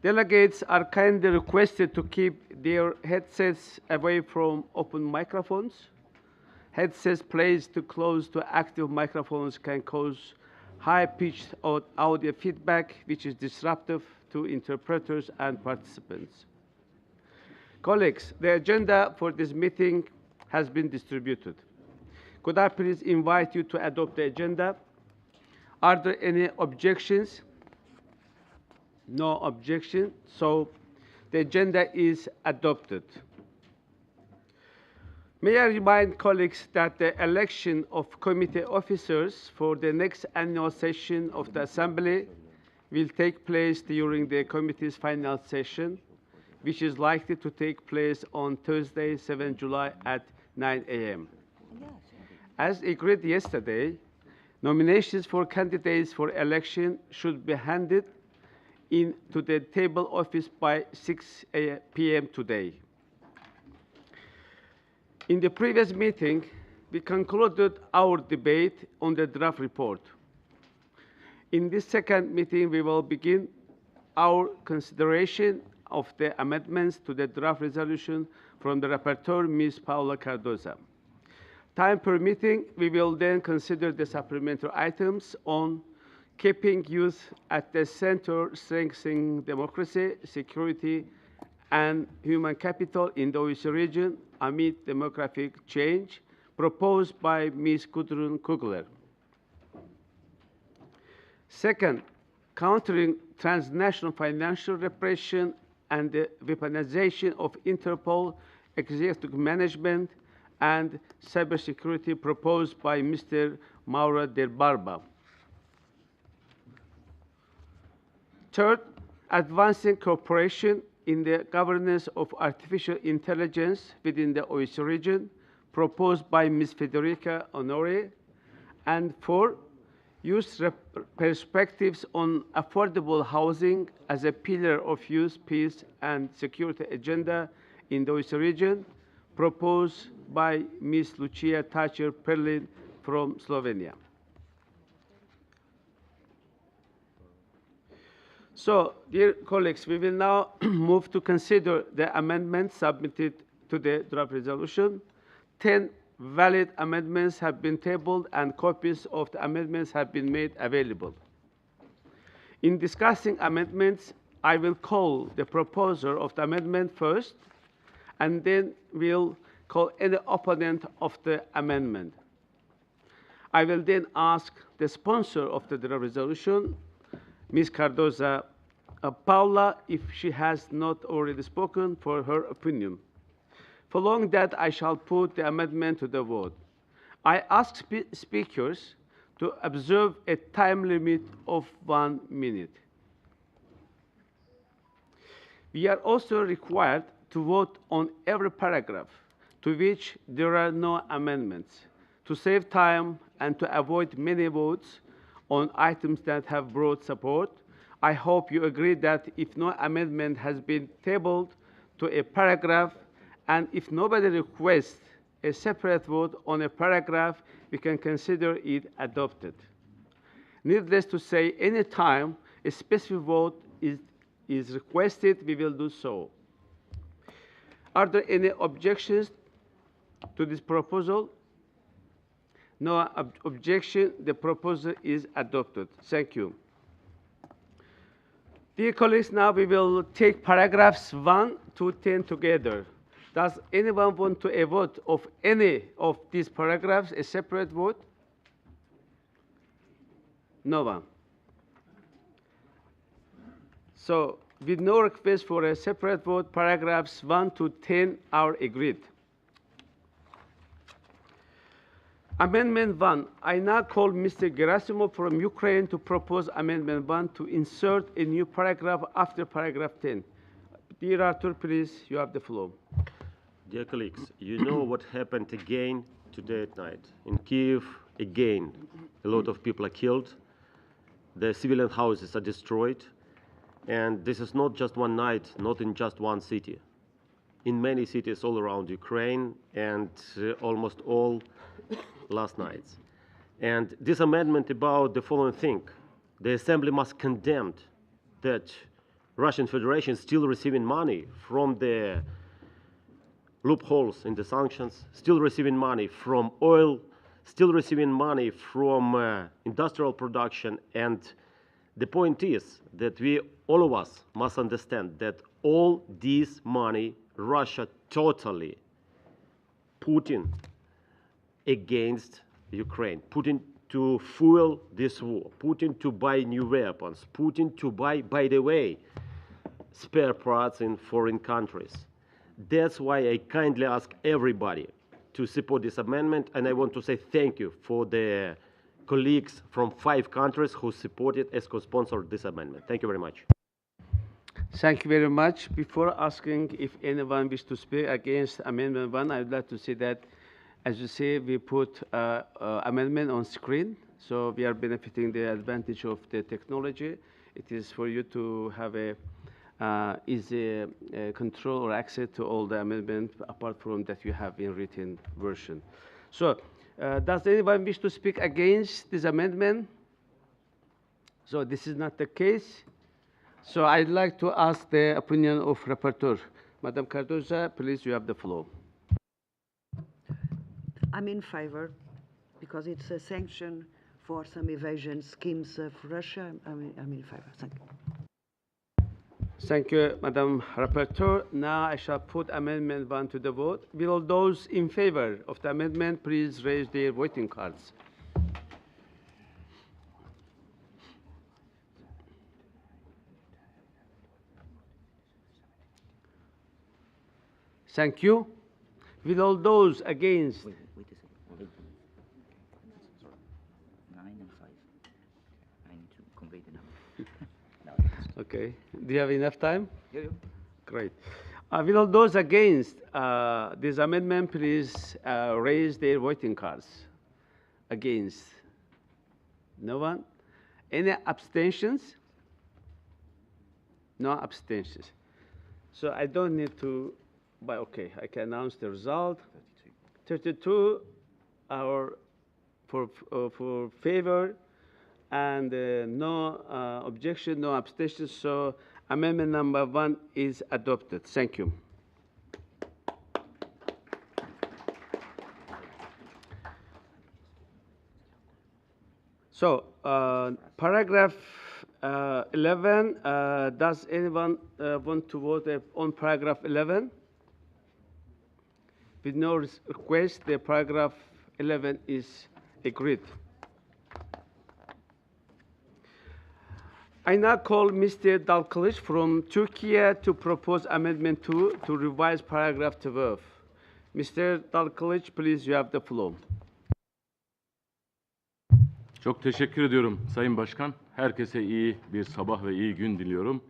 Delegates are kindly requested to keep their headsets away from open microphones. Headsets placed too close to active microphones can cause high-pitched audio feedback, which is disruptive to interpreters and participants. Colleagues, the agenda for this meeting has been distributed. Could I please invite you to adopt the agenda? Are there any objections? No objection, so the agenda is adopted. May I remind colleagues that the election of committee officers for the next annual session of the Assembly will take place during the committee's final session, which is likely to take place on Thursday, 7 July at 9 a.m. As agreed yesterday, nominations for candidates for election should be handed in to the table office by 6 p.m. today. In the previous meeting, we concluded our debate on the draft report. In this second meeting, we will begin our consideration of the amendments to the draft resolution from the rapporteur, Ms. Paula Cardoza. Time permitting, we will then consider the supplementary items on keeping youth at the center, strengthening democracy, security, and human capital in the OECD region amid demographic change, proposed by Ms. Gudrun Kugler. Second, countering transnational financial repression and the weaponization of Interpol executive management and cybersecurity, proposed by Mr. Mauro Del Barba. Third, advancing cooperation in the governance of artificial intelligence within the OECD region, proposed by Ms. Federica Honore. And four, youth perspectives on affordable housing as a pillar of youth, peace, and security agenda in the OECD region, proposed by Ms. Lucia Tacher-Perlin from Slovenia. So, dear colleagues, we will now move to consider the amendments submitted to the draft resolution. 10 valid amendments have been tabled and copies of the amendments have been made available. In discussing amendments, I will call the proposer of the amendment first, and then we'll call any opponent of the amendment. I will then ask the sponsor of the draft resolution, Ms. Cardoza Paula, if she has not already spoken, for her opinion. Following that, I shall put the amendment to the vote. I ask speakers to observe a time limit of 1 minute. We are also required to vote on every paragraph to which there are no amendments, to save time and to avoid many votes on items that have broad support. I hope you agree that if no amendment has been tabled to a paragraph, and if nobody requests a separate vote on a paragraph, we can consider it adopted. Needless to say, any time a specific vote is requested, we will do so. Are there any objections to this proposal? No objection. The proposal is adopted. Thank you. Dear colleagues, now we will take paragraphs 1 to 10 together. Does anyone want to a vote of any of these paragraphs, a separate vote? No one. So, with no request for a separate vote, paragraphs 1 to 10 are agreed. Amendment 1. I now call Mr. Gerasimov from Ukraine to propose Amendment 1 to insert a new paragraph after paragraph 10. Dear Arthur, please, you have the floor. Dear colleagues, you know what happened again today at night. In Kiev, again, a lot of people are killed. The civilian houses are destroyed. And this is not just one night, not in just one city. In many cities all around Ukraine and almost all last nights. And this amendment about the following thing: the Assembly must condemn that Russian Federation is still receiving money from the loopholes in the sanctions, still receiving money from oil, still receiving money from industrial production. And the point is that all of us must understand that all this money Russia totally putting against Ukraine, putting to fuel this war, putting to buy new weapons, putting to buy, by the way, spare parts in foreign countries. That's why I kindly ask everybody to support this amendment, and I want to say thank you for the colleagues from 5 countries who supported as co-sponsored this amendment. Thank you very much. Thank you very much. Before asking if anyone wishes to speak against Amendment 1, I would like to say that, as you say, we put amendment on screen, so we are benefiting the advantage of the technology. It is for you to have a easy control or access to all the amendments apart from that you have in written version. So, does anyone wish to speak against this amendment? So this is not the case. So I'd like to ask the opinion of rapporteur. Madam Cardoza, please, you have the floor. I'm in favor because it's a sanction for some evasion schemes of Russia. I'm in favor. Thank you. Thank you, Madam Rapporteur. Now I shall put Amendment 1 to the vote. Will all those in favor of the amendment please raise their voting cards? Thank you. Will all those against? Wait a second. Sorry. 9 and 5. I need to convey the number. Okay. Do you have enough time? Yeah. Great. Will all those against this amendment please raise their voting cards? Against? No one? Any abstentions? No abstentions. So I don't need to, but okay, I can announce the result. 32 are for favor, and no objection, no abstentions. So amendment number 1 is adopted. Thank you. So paragraph 11, does anyone want to vote on paragraph 11? With no request, the paragraph 11 is agreed. I now call Mr. Dalkılıç from Turkey to propose amendment 2 to revise paragraph 12. Mr. Dalkılıç, please, you have the floor. Çok teşekkür ediyorum Sayın Başkan. Herkese iyi bir sabah ve iyi gün diliyorum.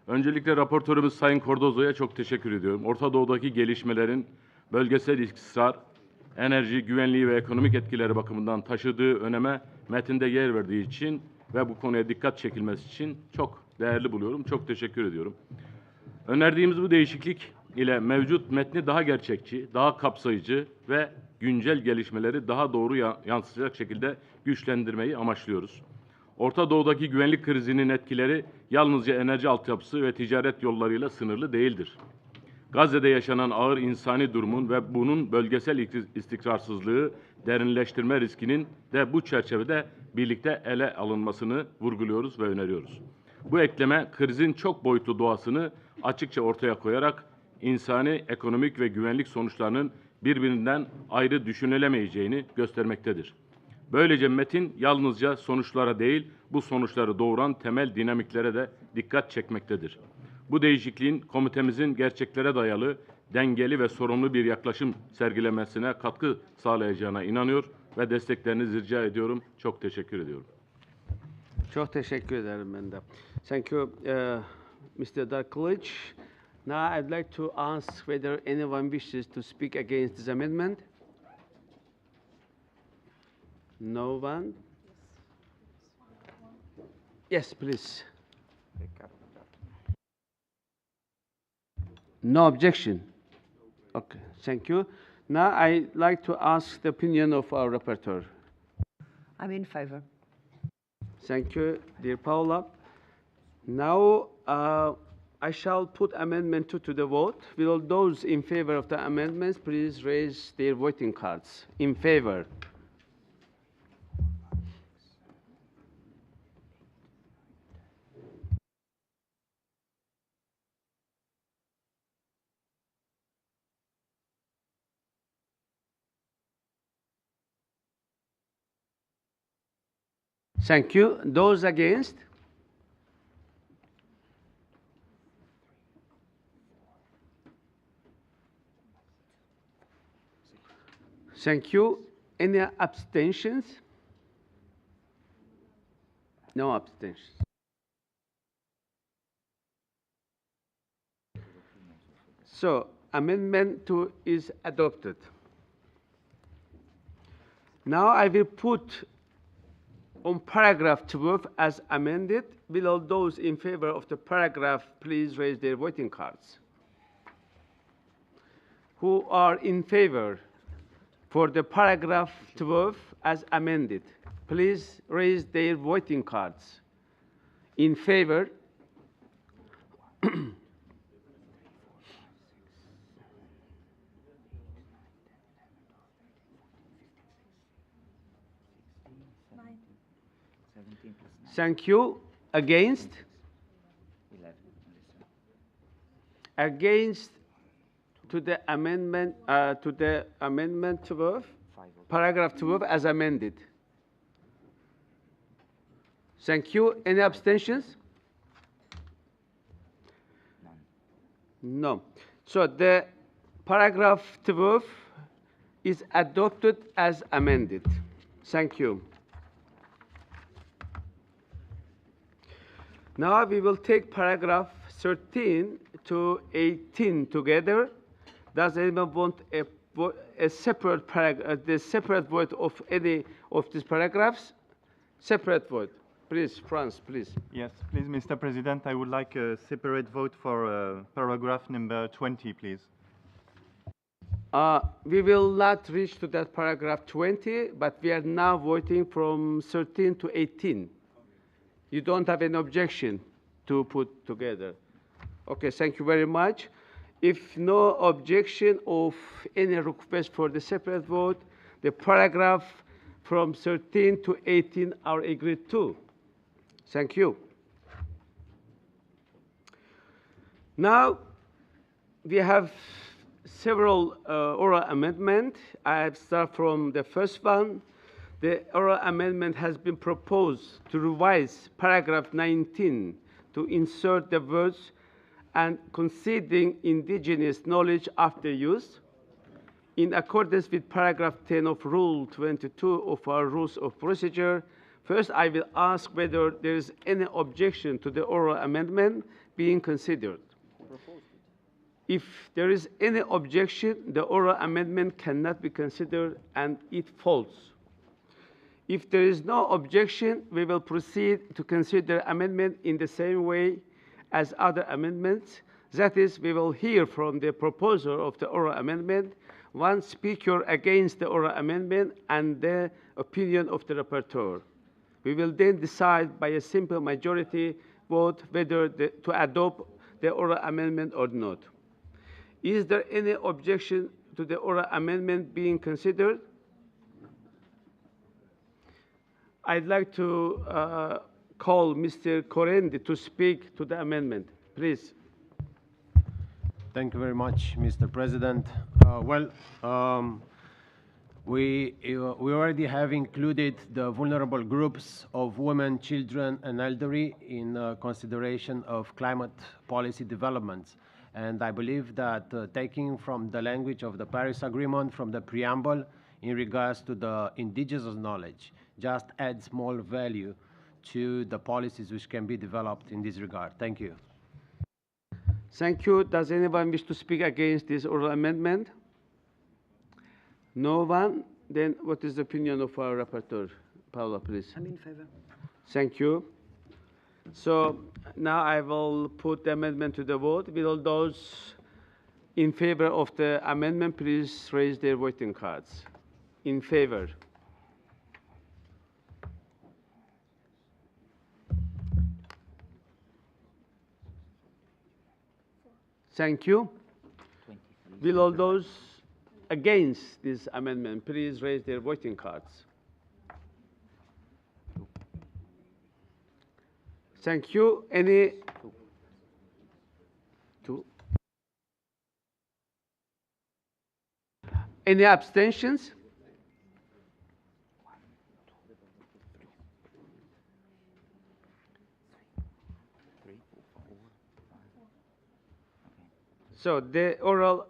Öncelikle raportörümüz Sayın Cardozo'ya çok teşekkür ediyorum. Orta Doğu'daki gelişmelerin bölgesel istikrar, enerji, güvenliği ve ekonomik etkileri bakımından taşıdığı öneme metinde yer verdiği için ve bu konuya dikkat çekilmesi için çok değerli buluyorum. Çok teşekkür ediyorum. Önerdiğimiz bu değişiklik ile mevcut metni daha gerçekçi, daha kapsayıcı ve güncel gelişmeleri daha doğru yansıtacak şekilde güçlendirmeyi amaçlıyoruz. Orta Doğu'daki güvenlik krizinin etkileri yalnızca enerji altyapısı ve ticaret yollarıyla sınırlı değildir. Gazze'de yaşanan ağır insani durumun ve bunun bölgesel istikrarsızlığı derinleştirme riskinin de bu çerçevede birlikte ele alınmasını vurguluyoruz ve öneriyoruz. Bu ekleme krizin çok boyutlu doğasını açıkça ortaya koyarak insani, ekonomik ve güvenlik sonuçlarının birbirinden ayrı düşünülemeyeceğini göstermektedir. Böylece metin yalnızca sonuçlara değil, bu sonuçları doğuran temel dinamiklere de dikkat çekmektedir. Bu değişikliğin komitemizin gerçeklere dayalı, dengeli ve sorumlu bir yaklaşım sergilemesine katkı sağlayacağına inanıyor ve desteklerinizi rica ediyorum. Çok teşekkür ediyorum. Çok teşekkür ederim ben de. Thank you, Mr. Dalkılıç. Now I'd like to ask whether anyone wishes to speak against this amendment. No one? Yes, please. No objection. Okay, thank you. Now I'd like to ask the opinion of our rapporteur. I'm in favor. Thank you, dear Paula. Now I shall put Amendment 2 to the vote. Will all those in favor of the amendments please raise their voting cards? In favor? Thank you. Those against? Thank you. Any abstentions? No abstentions. So, Amendment 2 is adopted. Now I will put on paragraph 12 as amended. Will all those in favor of the paragraph please raise their voting cards? Who are in favor for the paragraph 12 as amended? Please raise their voting cards. In favor? Thank you. Against? 11 on this one. Against to the amendment 12, paragraph 12 as amended. Thank you. Any abstentions? No. So the paragraph 12 is adopted as amended. Thank you. Now we will take paragraph 13 to 18 together. Does anyone want a separate paragraph, the separate vote of any of these paragraphs? Separate vote. Please, Franz, please. Yes, please, Mr. President, I would like a separate vote for paragraph number 20, please. We will not reach to that paragraph 20, but we are now voting from 13 to 18. You don't have an objection to put together. Okay, thank you very much. If no objection of any request for the separate vote, the paragraph from 13 to 18 are agreed to. Thank you. Now, we have several oral amendments. I start from the first one. The oral amendment has been proposed to revise paragraph 19 to insert the words "and conceding indigenous knowledge after use." In accordance with paragraph 10 of Rule 22 of our Rules of Procedure, first I will ask whether there is any objection to the oral amendment being considered. If there is any objection, the oral amendment cannot be considered and it falls. If there is no objection, we will proceed to consider amendment in the same way as other amendments. That is, we will hear from the proposer of the oral amendment, one speaker against the oral amendment, and the opinion of the rapporteur. We will then decide by a simple majority vote whether to adopt the oral amendment or not. Is there any objection to the oral amendment being considered? I'd like to call Mr. Korendi to speak to the amendment. Please. Thank you very much, Mr. President. We already have included the vulnerable groups of women, children, and elderly in consideration of climate policy developments. And I believe that taking from the language of the Paris Agreement, from the preamble, in regards to the indigenous knowledge, just adds more value to the policies which can be developed in this regard. Thank you. Thank you. Does anyone wish to speak against this oral amendment? No one? Then what is the opinion of our rapporteur? Paula, please. I'm in favor. Thank you. So now I will put the amendment to the vote. Will all those in favor of the amendment please raise their voting cards? In favor? Thank you. 23. Will all those against this amendment please raise their voting cards? Thank you. Any? Two. Any abstentions? So the oral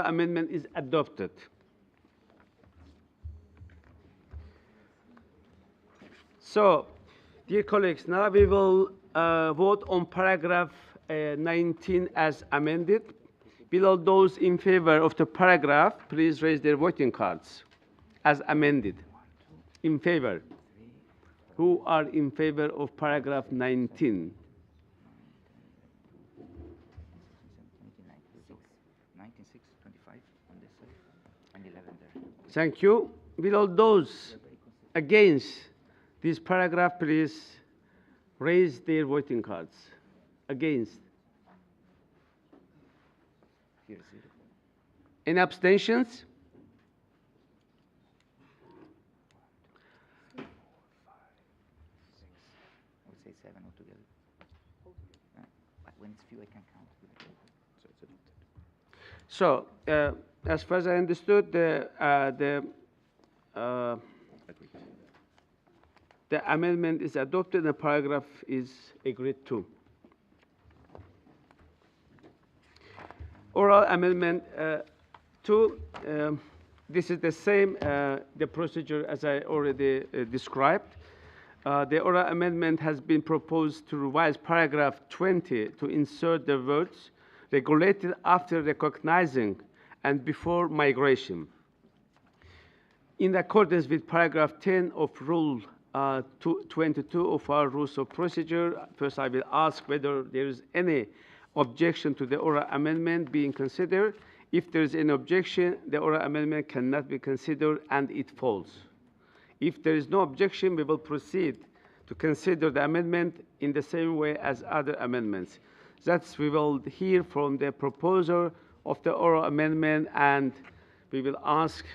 amendment is adopted. So, dear colleagues, now we will vote on paragraph 19 as amended. Will all those in favor of the paragraph please raise their voting cards as amended? In favor? Who are in favor of paragraph 19? 19, 25 on this side, and 11 there. Thank you. Will all those against this paragraph please raise their voting cards? Against? Here is 0. Any abstentions? I would say 7 altogether. But when it's few, I can count. So, as far as I understood, the amendment is adopted and the paragraph is agreed to. Oral amendment 2, this is the same the procedure as I already described. The oral amendment has been proposed to revise paragraph 20 to insert the words regulated after recognizing and before migration. In accordance with paragraph 10 of Rule 22 of our Rules of Procedure, first I will ask whether there is any objection to the oral amendment being considered. If there is an objection, the oral amendment cannot be considered and it falls. If there is no objection, we will proceed to consider the amendment in the same way as other amendments. That we will hear from the proposer of the oral amendment, and we will ask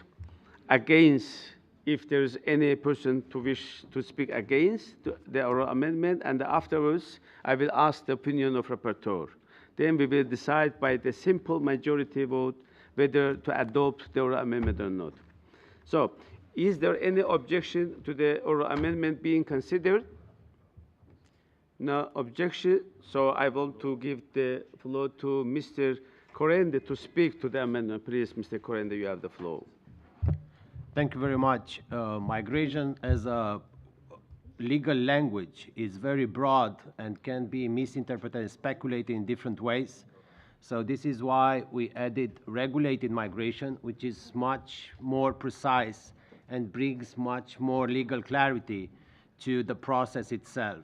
against if there is any person to wish to speak against the oral amendment, and afterwards I will ask the opinion of rapporteur. Then we will decide by the simple majority vote whether to adopt the oral amendment or not. So, is there any objection to the oral amendment being considered? No objection, so I want to give the floor to Mr. Korende to speak to the amendment. Please, Mr. Korende, you have the floor. Thank you very much. Migration as a legal language is very broad and can be misinterpreted and speculated in different ways. So this is why we added regulated migration, which is much more precise and brings much more legal clarity to the process itself.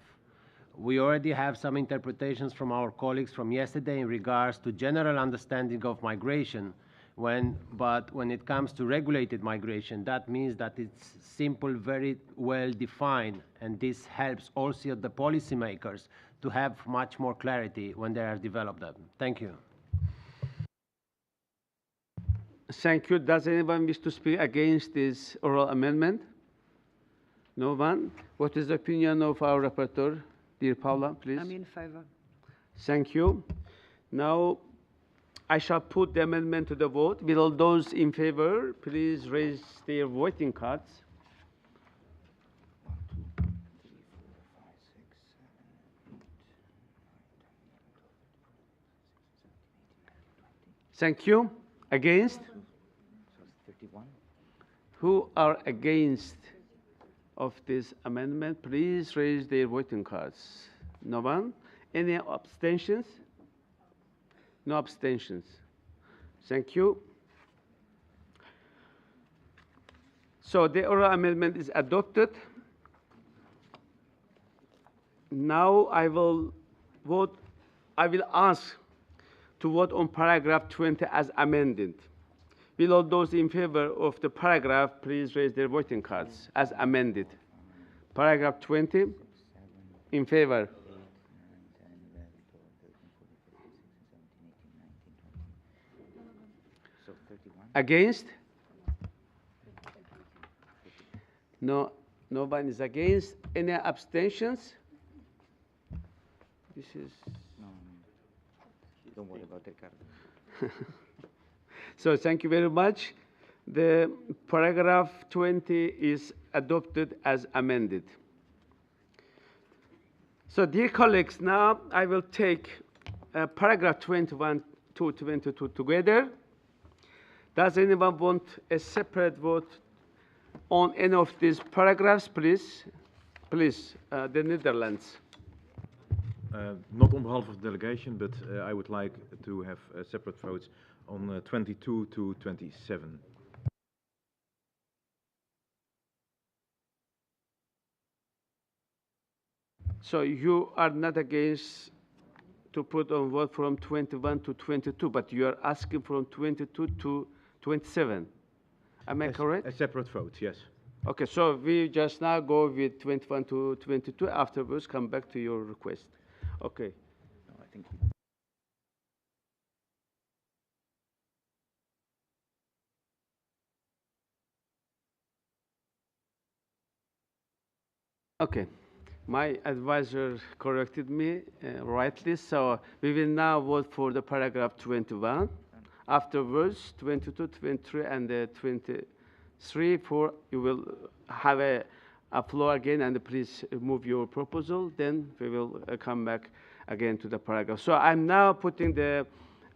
We already have some interpretations from our colleagues from yesterday in regards to general understanding of migration, but when it comes to regulated migration, that means that it's simple, very well defined, and this helps also the policymakers to have much more clarity when they are developed them. Thank you. Thank you. Does anyone wish to speak against this oral amendment? No one? What is the opinion of our rapporteur? Dear Paula, please. I'm in favor. Thank you. Now, I shall put the amendment to the vote. Will all those in favor please raise their voting cards? 1, 2, 3, 4, 5, 6, 7, 8, 9, 10, 11, 12, 13, 14, 15, 16, 17, 18, 19, 20. Thank you. Against? So it's 31. Who are against of this amendment? Please raise their voting cards. No one? Any abstentions? No abstentions. Thank you. So the oral amendment is adopted. Now I will ask to vote on paragraph 20 as amended. Will all those in favor of the paragraph please raise their voting cards as amended? Paragraph 20, in favor. 8, 9, 10, 11, 12, 13, 14, 15, 16, 17, 18, 19, So 31. Against? No, no one is against. Any abstentions? This is, No, don't worry about it, Carlos. so thank you very much. The paragraph 20 is adopted as amended. So dear colleagues, now I will take paragraph 21 to 22 together. Does anyone want a separate vote on any of these paragraphs, please? Please, the Netherlands. Not on behalf of the delegation, but I would like to have separate votes on 22 to 27. So you are not against to put on vote from 21 to 22, but you are asking from 22 to 27. Am I correct? A separate vote, yes. Okay, so we just now go with 21 to 22. Afterwards, come back to your request. Okay. No, I think Okay. My advisor corrected me rightly, so we will now vote for the paragraph 21. Afterwards, 22, 23, and 23, you will have a floor again, and please move your proposal. Then we will come back again to the paragraph. So I'm now putting the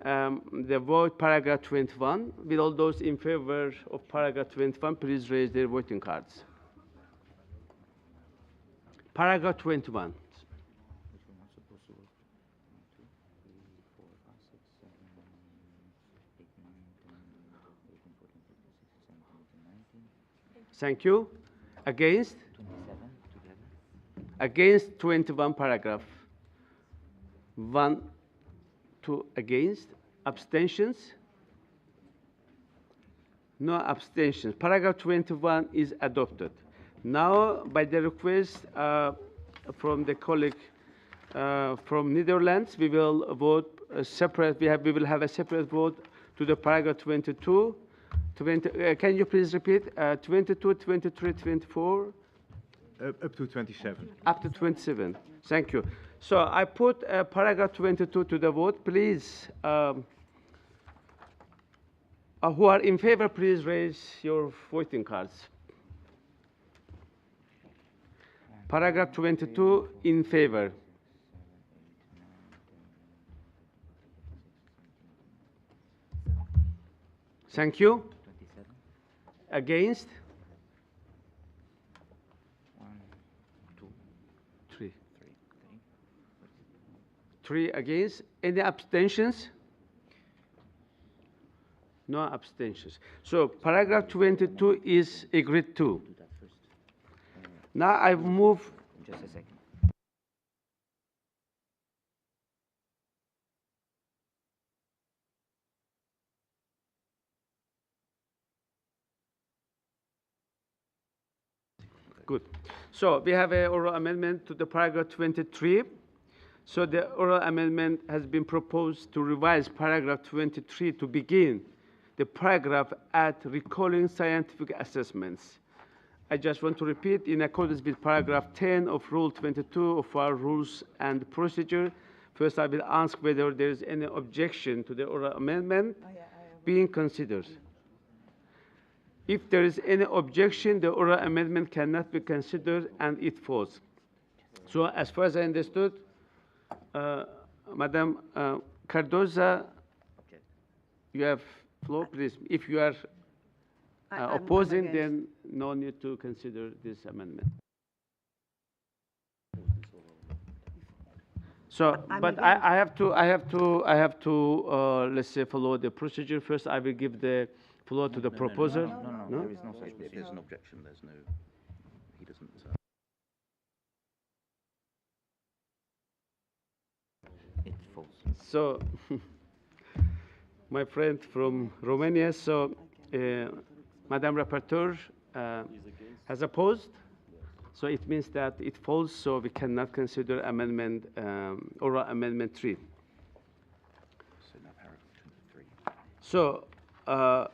vote paragraph 21. With all those in favor of paragraph 21, please raise their voting cards. Paragraph 21. which we're not supposed to work. 1, 2, 3, 4, 5, 6, 7, 8, 9, 10, 11, 13, 14, 15, 16, 17, 18, 19. Thank you. Against? 27 together. Against 21 paragraph. 1, 2 against. Abstentions? No abstentions. Paragraph 21 is adopted. Now, by the request from the colleague from Netherlands, we will vote separate. We will have a separate vote to the paragraph 22. Can you please repeat? 22, 23, 24? Up to 27. Up to 27. Thank you. So I put paragraph 22 to the vote. Please, who are in favor, please raise your voting cards. Paragraph 22 in favor. Thank you. 27. Against? 1, 2, 3. 3. 3 against. Any abstentions? No abstentions. So paragraph 22 is agreed to. Do that first. Now I move. Just a second. Good. So we have an oral amendment to the paragraph 23. So the oral amendment has been proposed to revise paragraph 23 to begin the paragraph at recalling scientific assessments. I just want to repeat, in accordance with paragraph 10 of Rule 22 of our Rules and Procedure, first I will ask whether there is any objection to the oral amendment being considered. If there is any objection, the oral amendment cannot be considered and it falls. So as far as I understood, Madam Cardoza, you have floor, please. If you are I'm opposing, against. then no need to consider this amendment. So, I'm but against. I have to, let's say, follow the procedure. First, I will give the floor to the proposer. No, there is no such If there's an objection, there's no, he doesn't. It falls. So, my friend from Romania, so Madam Rapporteur has opposed. So it means that it falls, so we cannot consider amendment, oral amendment 3. So now paragraph 23. So I'm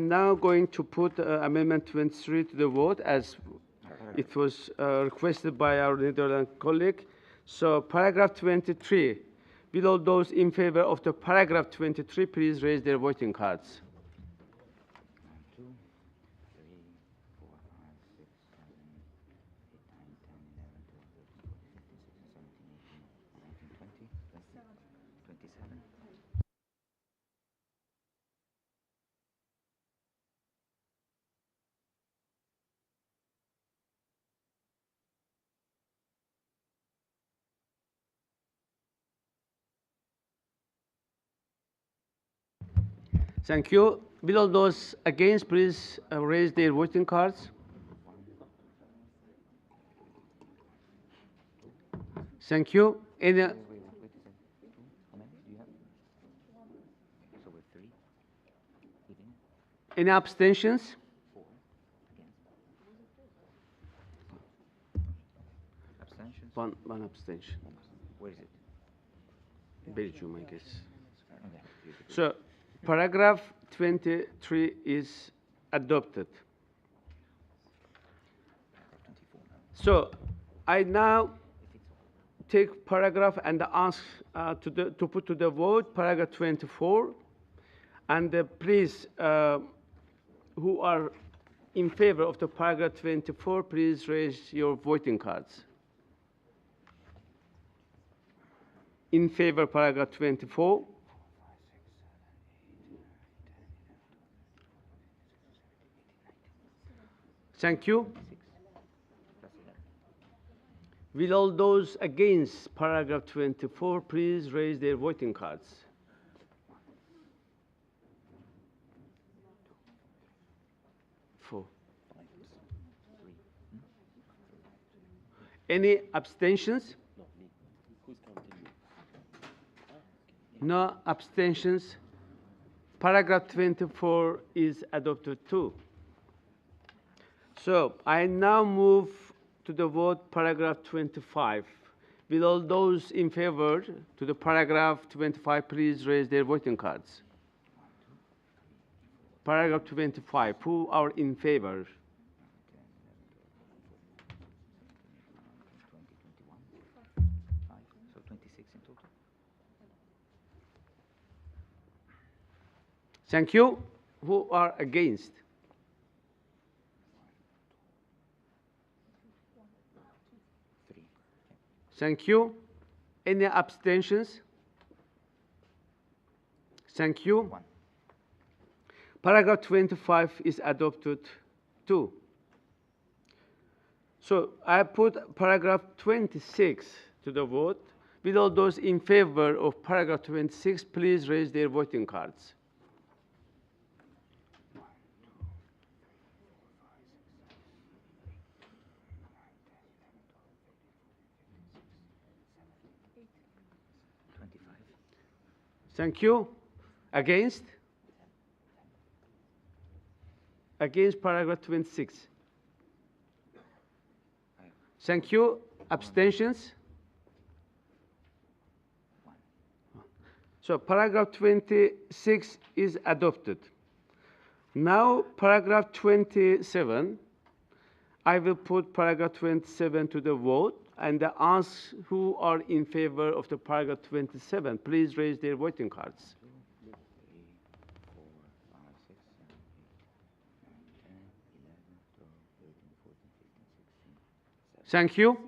now going to put Amendment 23 to the vote as it was requested by our Netherlands colleague. So paragraph 23. Will all those in favor of the paragraph 23 please raise their voting cards? 1, 2, 3, 4, 5, 6, 7, 8, 9, 10, 11, 12, 13, 14, 15, 16, 17, 18, 19, 20, 27. Thank you. Will all those against please raise their voting cards? Thank you. Any, Wait a second. 2, how many do you have? So we're 3. Within any abstentions? 4. Against. Abstentions? One abstention. Where is it? Belgium, I guess. Okay. So paragraph 23 is adopted. 24 now. So I now take paragraph and ask to put to the vote paragraph 24. And please, who are in favor of the paragraph 24, please raise your voting cards. In favor paragraph 24. Thank you. Will all those against paragraph 24 please raise their voting cards? Four. Any abstentions? No abstentions. Paragraph 24 is adopted too. So I now move to the vote paragraph 25. Will all those in favor to the paragraph 25 please raise their voting cards? Paragraph 25. Who are in favor? 5, so 26 in total. Thank you. Who are against? Thank you. Any abstentions? Thank you. 1. Paragraph 25 is adopted too. So I put paragraph 26 to the vote. Will all those in favor of paragraph 26 please raise their voting cards? Thank you. Against? Against paragraph 26. Thank you. Abstentions? So paragraph 26 is adopted. Now paragraph 27, I will put paragraph 27 to the vote and ask who are in favor of the paragraph 27. Please raise their voting cards. 2, 3, 4, 5, 6, 7, 8, 9, 10, 11, 12, 13, 14, 15, 16. Thank you.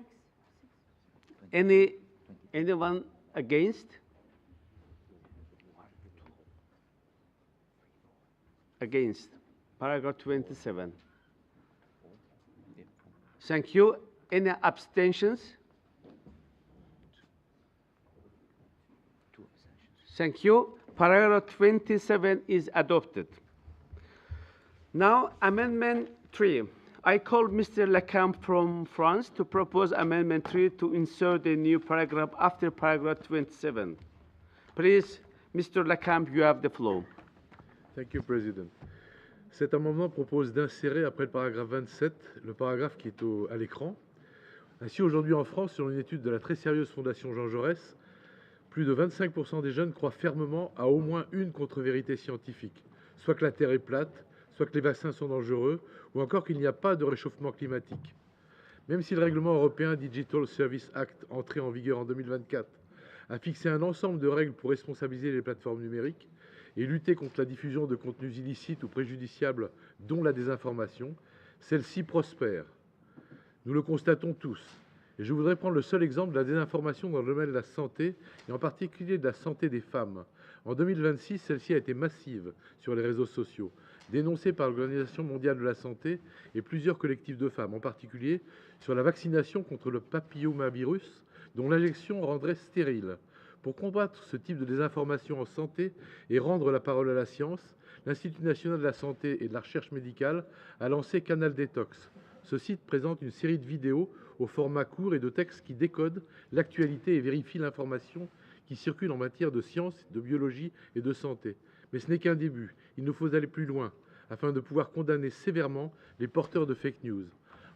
Anyone against? Against. Paragraph 27. Thank you. Any abstentions? 2 abstentions. Thank you. Paragraph 27 is adopted. Now, Amendment 3. I call Mr. Lecamp from France to propose Amendment 3 to insert a new paragraph after paragraph 27. Please, Mr. Lecamp, you have the floor. Thank you, President. Cet amendement propose d'insérer après le paragraphe 27 le paragraphe qui est à l'écran. Ainsi, aujourd'hui en France, selon une étude de la très sérieuse Fondation Jean Jaurès, Plus de 25% des jeunes croient fermement à au moins une contre-vérité scientifique, soit que la Terre est plate, soit que les vaccins sont dangereux, ou encore qu'il n'y a pas de réchauffement climatique. Même si le règlement européen Digital Service Act, entré en vigueur en 2024, a fixé un ensemble de règles pour responsabiliser les plateformes numériques et lutter contre la diffusion de contenus illicites ou préjudiciables, dont la désinformation, celle-ci prospère. Nous le constatons tous. Et je voudrais prendre le seul exemple de la désinformation dans le domaine de la santé, et en particulier de la santé des femmes. En 2026, celle-ci a été massive sur les réseaux sociaux, dénoncée par l'Organisation mondiale de la santé et plusieurs collectifs de femmes, en particulier sur la vaccination contre le papillomavirus, dont l'injection rendrait stérile. Pour combattre ce type de désinformation en santé et rendre la parole à la science, l'Institut national de la santé et de la recherche médicale a lancé Canal Détox. Ce site présente une série de vidéos au format court et de textes qui décodent l'actualité et vérifient l'information qui circule en matière de sciences, de biologie et de santé. Mais ce n'est qu'un début. Il nous faut aller plus loin afin de pouvoir condamner sévèrement les porteurs de fake news.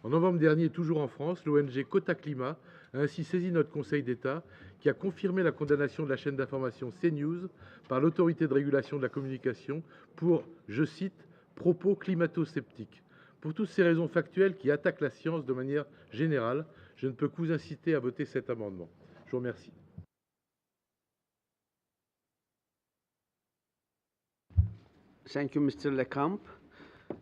En novembre dernier, toujours en France, l'ONG Quota Climat a ainsi saisi notre Conseil d'État qui a confirmé la condamnation de la chaîne d'information CNews par l'autorité de régulation de la communication pour, je cite, propos climato-sceptiques. Pour toutes ces raisons factuelles qui attaquent la science de manière générale, je ne peux que vous inciter à voter cet amendement. Je vous remercie. Thank you, Mr. Lecamp.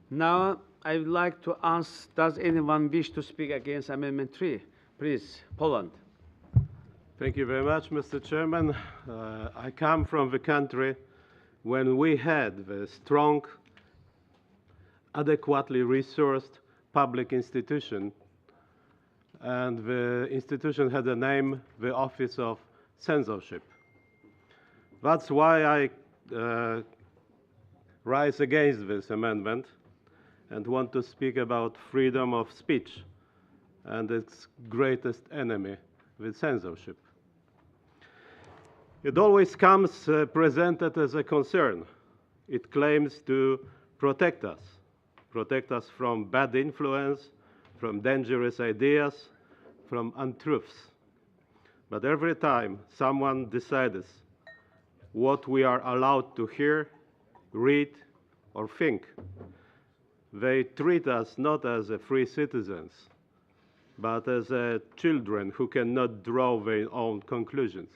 Now, I would like to ask, does anyone wish to speak against Amendment 3? Please, Poland. Thank you very much, Mr. Chairman. I come from the country when we had the strong, adequately resourced public institution, and the institution had a name, the Office of Censorship. That's why I rise against this amendment and want to speak about freedom of speech and its greatest enemy, the censorship. It always comes presented as a concern. It claims to protect us from bad influence, from dangerous ideas, from untruths. But every time someone decides what we are allowed to hear, read, or think, they treat us not as free citizens, but as children who cannot draw their own conclusions.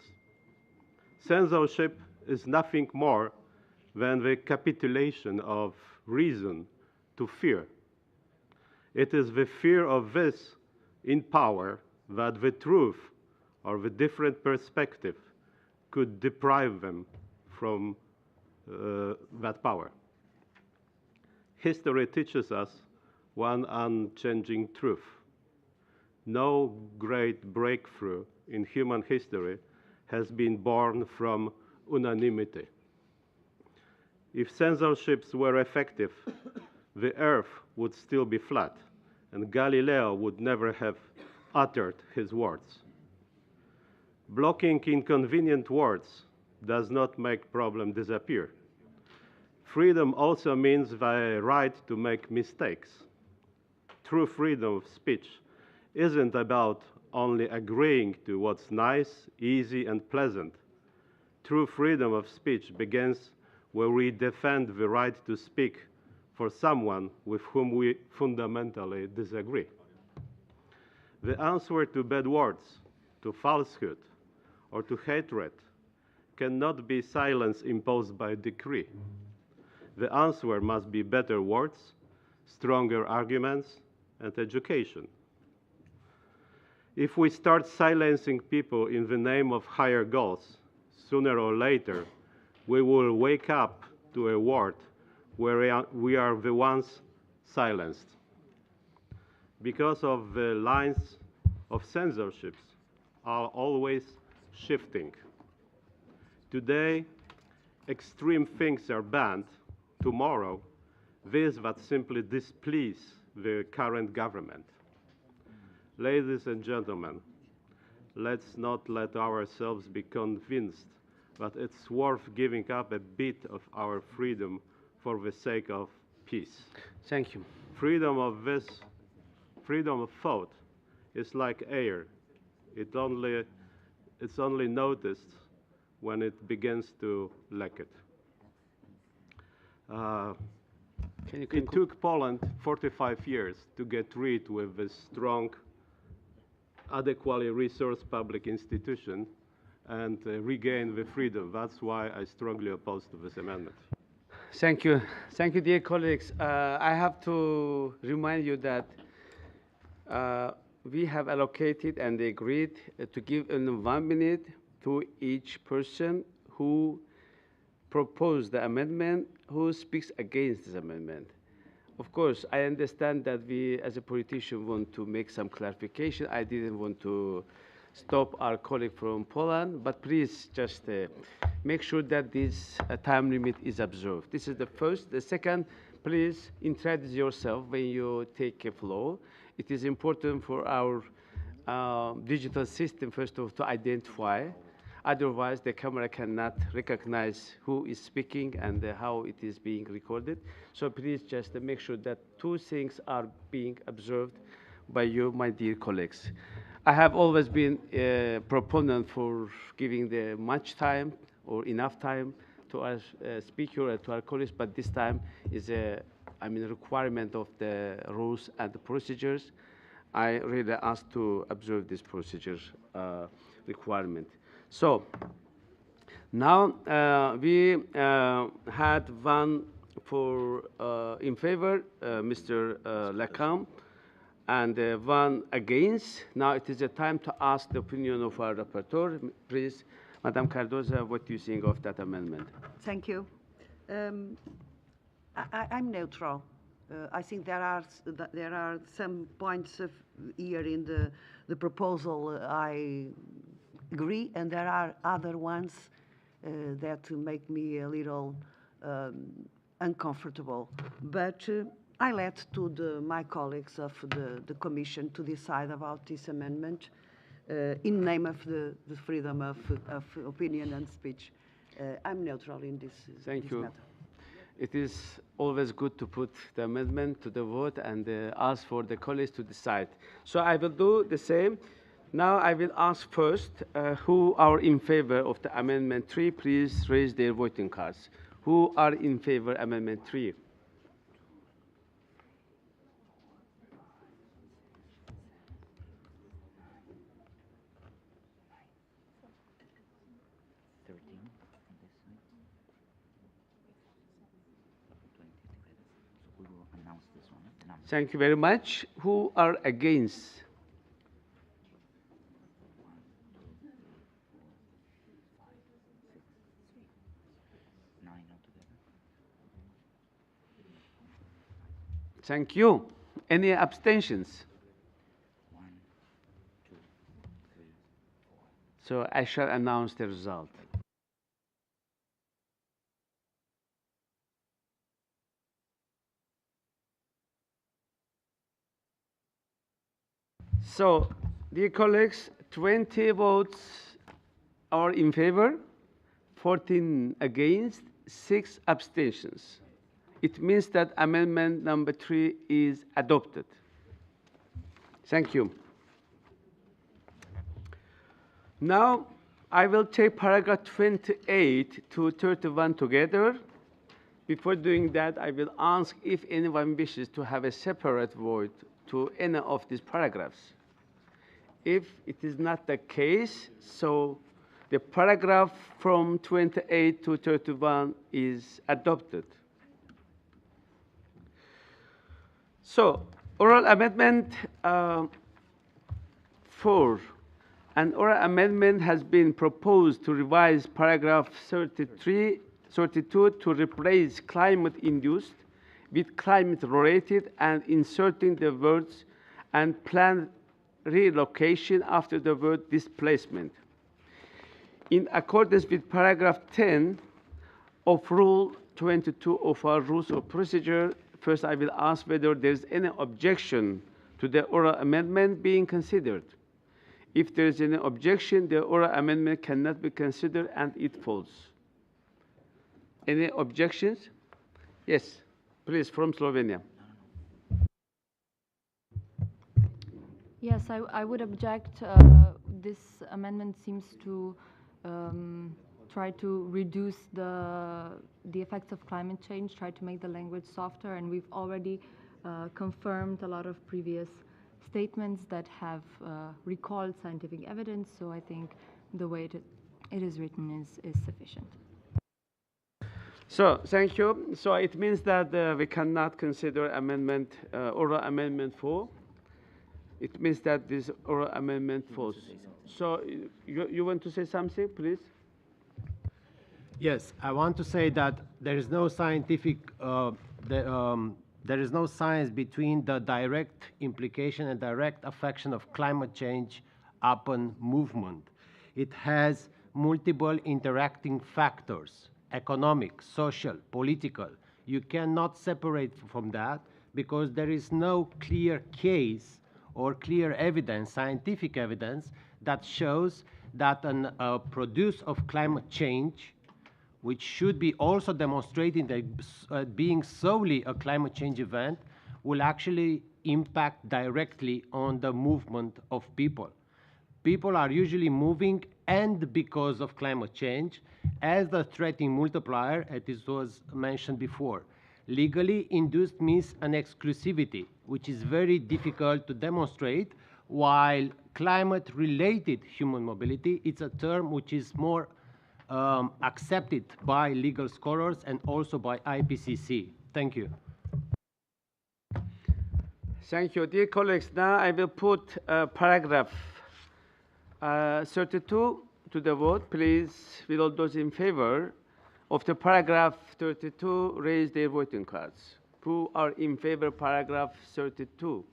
Censorship is nothing more than the capitulation of reason to fear. It is the fear of this in power that the truth or the different perspective could deprive them from that power. History teaches us one unchanging truth. No great breakthrough in human history has been born from unanimity. If censorships were effective, the earth would still be flat, and Galileo would never have uttered his words. Blocking inconvenient words does not make problem disappear. Freedom also means the right to make mistakes. True freedom of speech isn't about only agreeing to what's nice, easy, and pleasant. True freedom of speech begins where we defend the right to speak for someone with whom we fundamentally disagree. The answer to bad words, to falsehood, or to hatred cannot be silence imposed by decree. The answer must be better words, stronger arguments, and education. If we start silencing people in the name of higher goals, sooner or later, we will wake up to a world where we are the ones silenced. Because of the lines of censorship are always shifting. Today, extreme things are banned. Tomorrow, this that simply displease the current government. Ladies and gentlemen, let's not let ourselves be convinced that it's worth giving up a bit of our freedom for the sake of peace. Thank you. Freedom of thought is like air. It's only noticed when it begins to lack it. It took Poland 45 years to get rid of a strong, adequately resourced public institution and regain the freedom. That's why I strongly oppose to this amendment. Thank you. Thank you, dear colleagues. I have to remind you that we have allocated and agreed to give in 1 minute to each person who proposed the amendment, who speaks against this amendment. Of course, I understand that we, as a politician, want to make some clarification. I didn't want to stop our colleague from Poland, but please just make sure that this time limit is observed. This is the first. The second, please introduce yourself when you take a floor. It is important for our digital system, first of all, to identify. Otherwise, the camera cannot recognize who is speaking and how it is being recorded. So please just make sure that two things are being observed by you, my dear colleagues. I have always been a proponent for giving the much time or enough time to our speaker and to our colleagues, but this time is a requirement of the rules and the procedures. I really ask to observe this procedures requirement. So now we had one for in favor, Mr. Lacam, and one against. Now it is a time to ask the opinion of our rapporteur. Please, Madame Cardoza, what do you think of that amendment? Thank you. I'm neutral. I think there are some points here in the proposal I agree, and there are other ones that make me a little uncomfortable. But I let to my colleagues of the Commission to decide about this amendment in name of the freedom of opinion and speech. I'm neutral in this, Thank you. matter. It is always good to put the amendment to the vote and ask for the colleagues to decide. So I will do the same. Now I will ask first who are in favor of the Amendment 3. Please raise their voting cards. Who are in favor of Amendment 3? Thank you very much. Who are against? Thank you. Any abstentions? So I shall announce the result. So, dear colleagues, 20 votes are in favor, 14 against, 6 abstentions. It means that amendment number 3 is adopted. Thank you. Now, I will take paragraph 28 to 31 together. Before doing that, I will ask if anyone wishes to have a separate vote to any of these paragraphs. If it is not the case, so the paragraph from 28 to 31 is adopted. So, oral amendment 4. An oral amendment has been proposed to revise paragraph 32 to replace climate-induced with climate-related and inserting the words and planned relocation after the word displacement. In accordance with paragraph 10 of Rule 22 of our Rules of Procedure, first I will ask whether there is any objection to the oral amendment being considered. If there is any objection, the oral amendment cannot be considered and it falls. Any objections? Yes, please, from Slovenia. Yes, I would object. This amendment seems to try to reduce the effects of climate change, try to make the language softer, and we've already confirmed a lot of previous statements that have recalled scientific evidence, so I think the way it is written is sufficient. So, thank you. So it means that we cannot consider amendment, oral amendment 4. It means that this oral amendment falls. So you want to say something, please? Yes, I want to say that there is no scientific, there is no science between the direct implication and direct affection of climate change upon movement. It has multiple interacting factors: economic, social, political. You cannot separate from that because there is no clear case or clear evidence, scientific evidence, that shows that a produce of climate change, which should be also demonstrating that being solely a climate change event, will actually impact directly on the movement of people. People are usually moving, and because of climate change, as the threatening multiplier, as this was mentioned before. Legally induced means an exclusivity, which is very difficult to demonstrate, while climate-related human mobility, it's a term which is more accepted by legal scholars and also by IPCC. Thank you. Thank you. Dear colleagues, now I will put paragraph 32 to the vote. Please, will all those in favor of the paragraph 32 raise their voting cards. Who are in favor paragraph 32?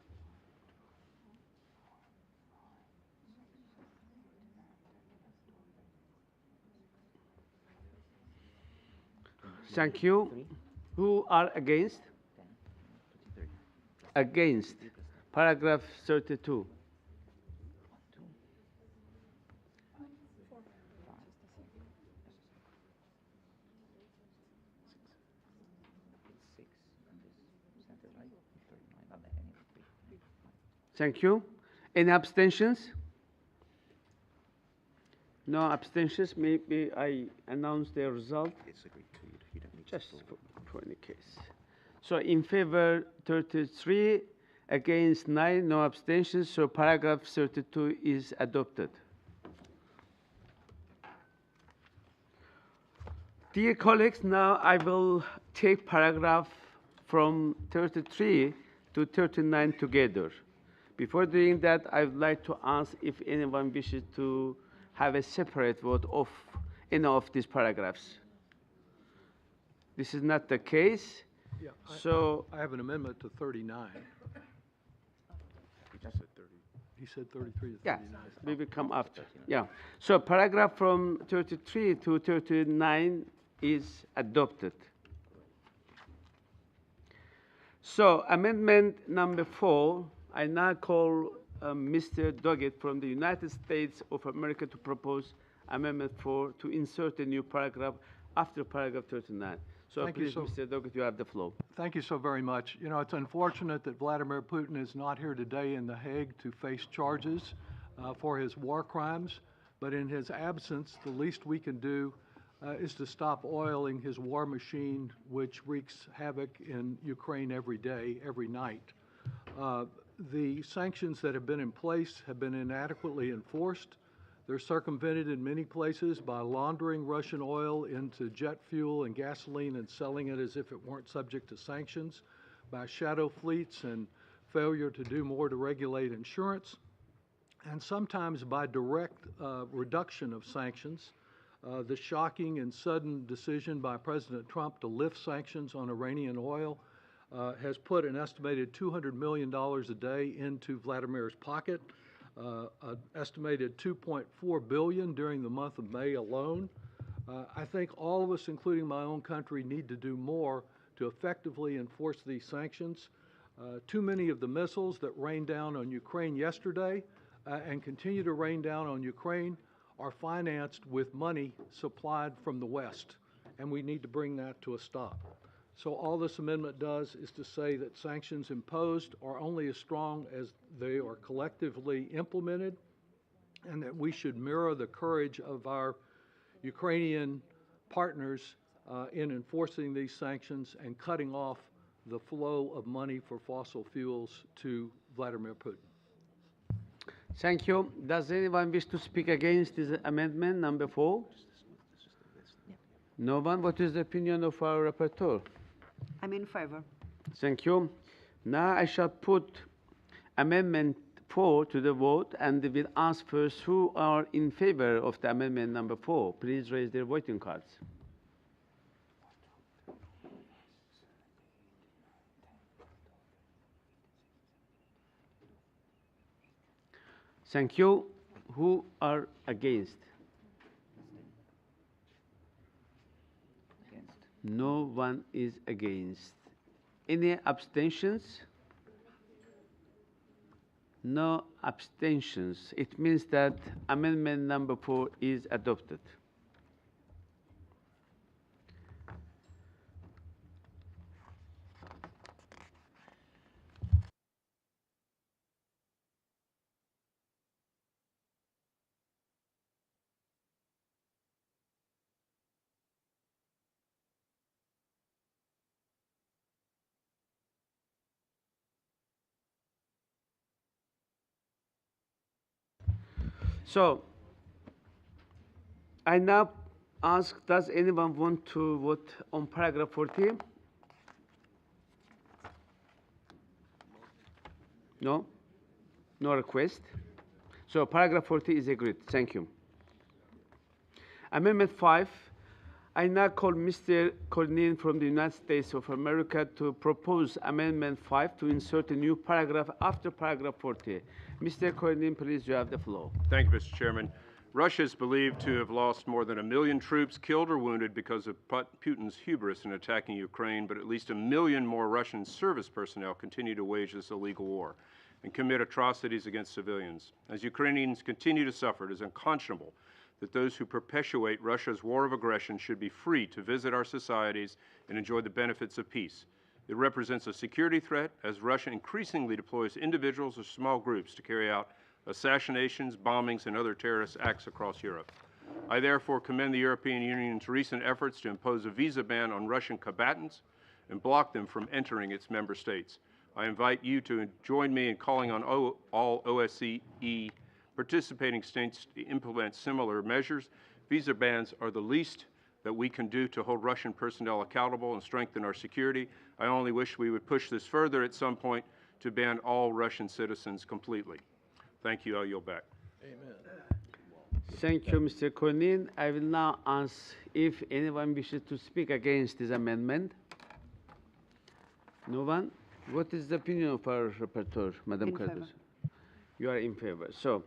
Thank you. Who are against? Against paragraph 32. Thank you. Any abstentions? No abstentions. Maybe I announce the result. It's agreed to. You don't need Just to for any case. So in favor 33, against 9, no abstentions. So paragraph 32 is adopted. Dear colleagues, now I will take paragraph from 33 to 39 together. Before doing that, I would like to ask if anyone wishes to have a separate vote of any of these paragraphs. This is not the case. Yeah, So I have an amendment to 39. He just said 30. He said 33 to yeah, 39. we will come after. Yeah. So paragraph from 33 to 39 is adopted. So amendment number 4, I now call Mr. Doggett from the United States of America to propose amendment 4 to insert a new paragraph after paragraph 39. So Thank you please, so- Mr. Doggett, you have the floor. Thank you so very much. You know, it's unfortunate that Vladimir Putin is not here today in The Hague to face charges for his war crimes, but in his absence, the least we can do is to stop oiling his war machine, which wreaks havoc in Ukraine every day, every night. The sanctions that have been in place have been inadequately enforced. They're circumvented in many places by laundering Russian oil into jet fuel and gasoline and selling it as if it weren't subject to sanctions, by shadow fleets and failure to do more to regulate insurance, and sometimes by direct reduction of sanctions. The shocking and sudden decision by President Trump to lift sanctions on Iranian oil has put an estimated $200 million a day into Vladimir's pocket, an estimated $2.4 billion during the month of May alone. I think all of us, including my own country, need to do more to effectively enforce these sanctions. Too many of the missiles that rained down on Ukraine yesterday and continue to rain down on Ukraine are financed with money supplied from the West, and we need to bring that to a stop. So all this amendment does is to say that sanctions imposed are only as strong as they are collectively implemented, and that we should mirror the courage of our Ukrainian partners in enforcing these sanctions and cutting off the flow of money for fossil fuels to Vladimir Putin. Thank you. Does anyone wish to speak against this amendment number 4? No one. What is the opinion of our rapporteur? I'm in favor. Thank you. Now I shall put amendment 4 to the vote and will ask first who are in favor of the amendment number 4. Please raise their voting cards. Thank you. Who are against? No one is against. Any abstentions? No abstentions. It means that amendment number 4 is adopted. So, I now ask, does anyone want to vote on paragraph 40? No? No request? So paragraph 40 is agreed. Thank you. Amendment 5. I now call Mr. Cornyn from the United States of America to propose Amendment 5 to insert a new paragraph after paragraph 40. Mr. Cornyn, please, you have the floor. Thank you, Mr. Chairman. Russia is believed to have lost more than 1 million troops killed or wounded because of Putin's hubris in attacking Ukraine, but at least 1 million more Russian service personnel continue to wage this illegal war and commit atrocities against civilians. As Ukrainians continue to suffer, it is unconscionable that those who perpetuate Russia's war of aggression should be free to visit our societies and enjoy the benefits of peace. It represents a security threat as Russia increasingly deploys individuals or small groups to carry out assassinations, bombings, and other terrorist acts across Europe. I therefore commend the European Union's recent efforts to impose a visa ban on Russian combatants and block them from entering its member states. I invite you to join me in calling on all OSCE participating states to implement similar measures. Visa bans are the least that we can do to hold Russian personnel accountable and strengthen our security. I only wish we would push this further at some point to ban all Russian citizens completely. Thank you. I yield back. Amen. Thank you, Mr. Cornyn. I will now ask if anyone wishes to speak against this amendment. No one? What is the opinion of our rapporteur, Madam Cardozo? You are in favor. So,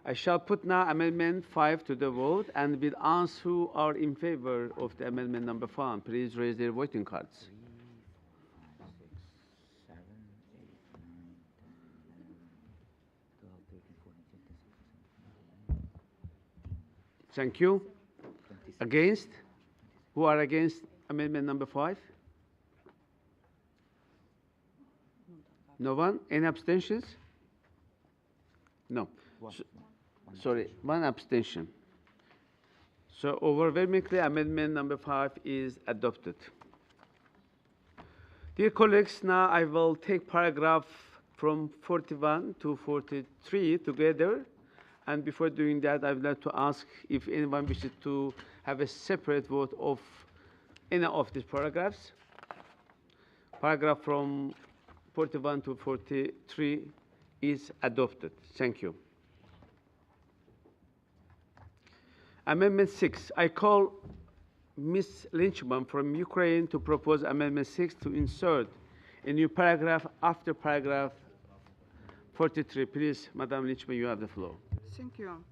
I shall put now Amendment 5 to the vote and will ask who are in favor of the amendment number 5. Please raise their voting cards. 3, 5, 6, 7, 8, 9, 10, 11, 12, 13, 14, 15, 16, 17, 18, 19, Thank you. 26. Against? Who are against amendment number 5? No one? Any abstentions? No. Sorry, one abstention. So overwhelmingly, amendment number 5 is adopted. Dear colleagues, now I will take paragraph from 41 to 43 together. And before doing that, I would like to ask if anyone wishes to have a separate vote of any of these paragraphs. Paragraph from 41 to 43 is adopted. Thank you. Amendment 6. I call Ms. Lynchman from Ukraine to propose Amendment 6 to insert a new paragraph after paragraph 43. Please, Madam Lynchman, you have the floor. Thank you.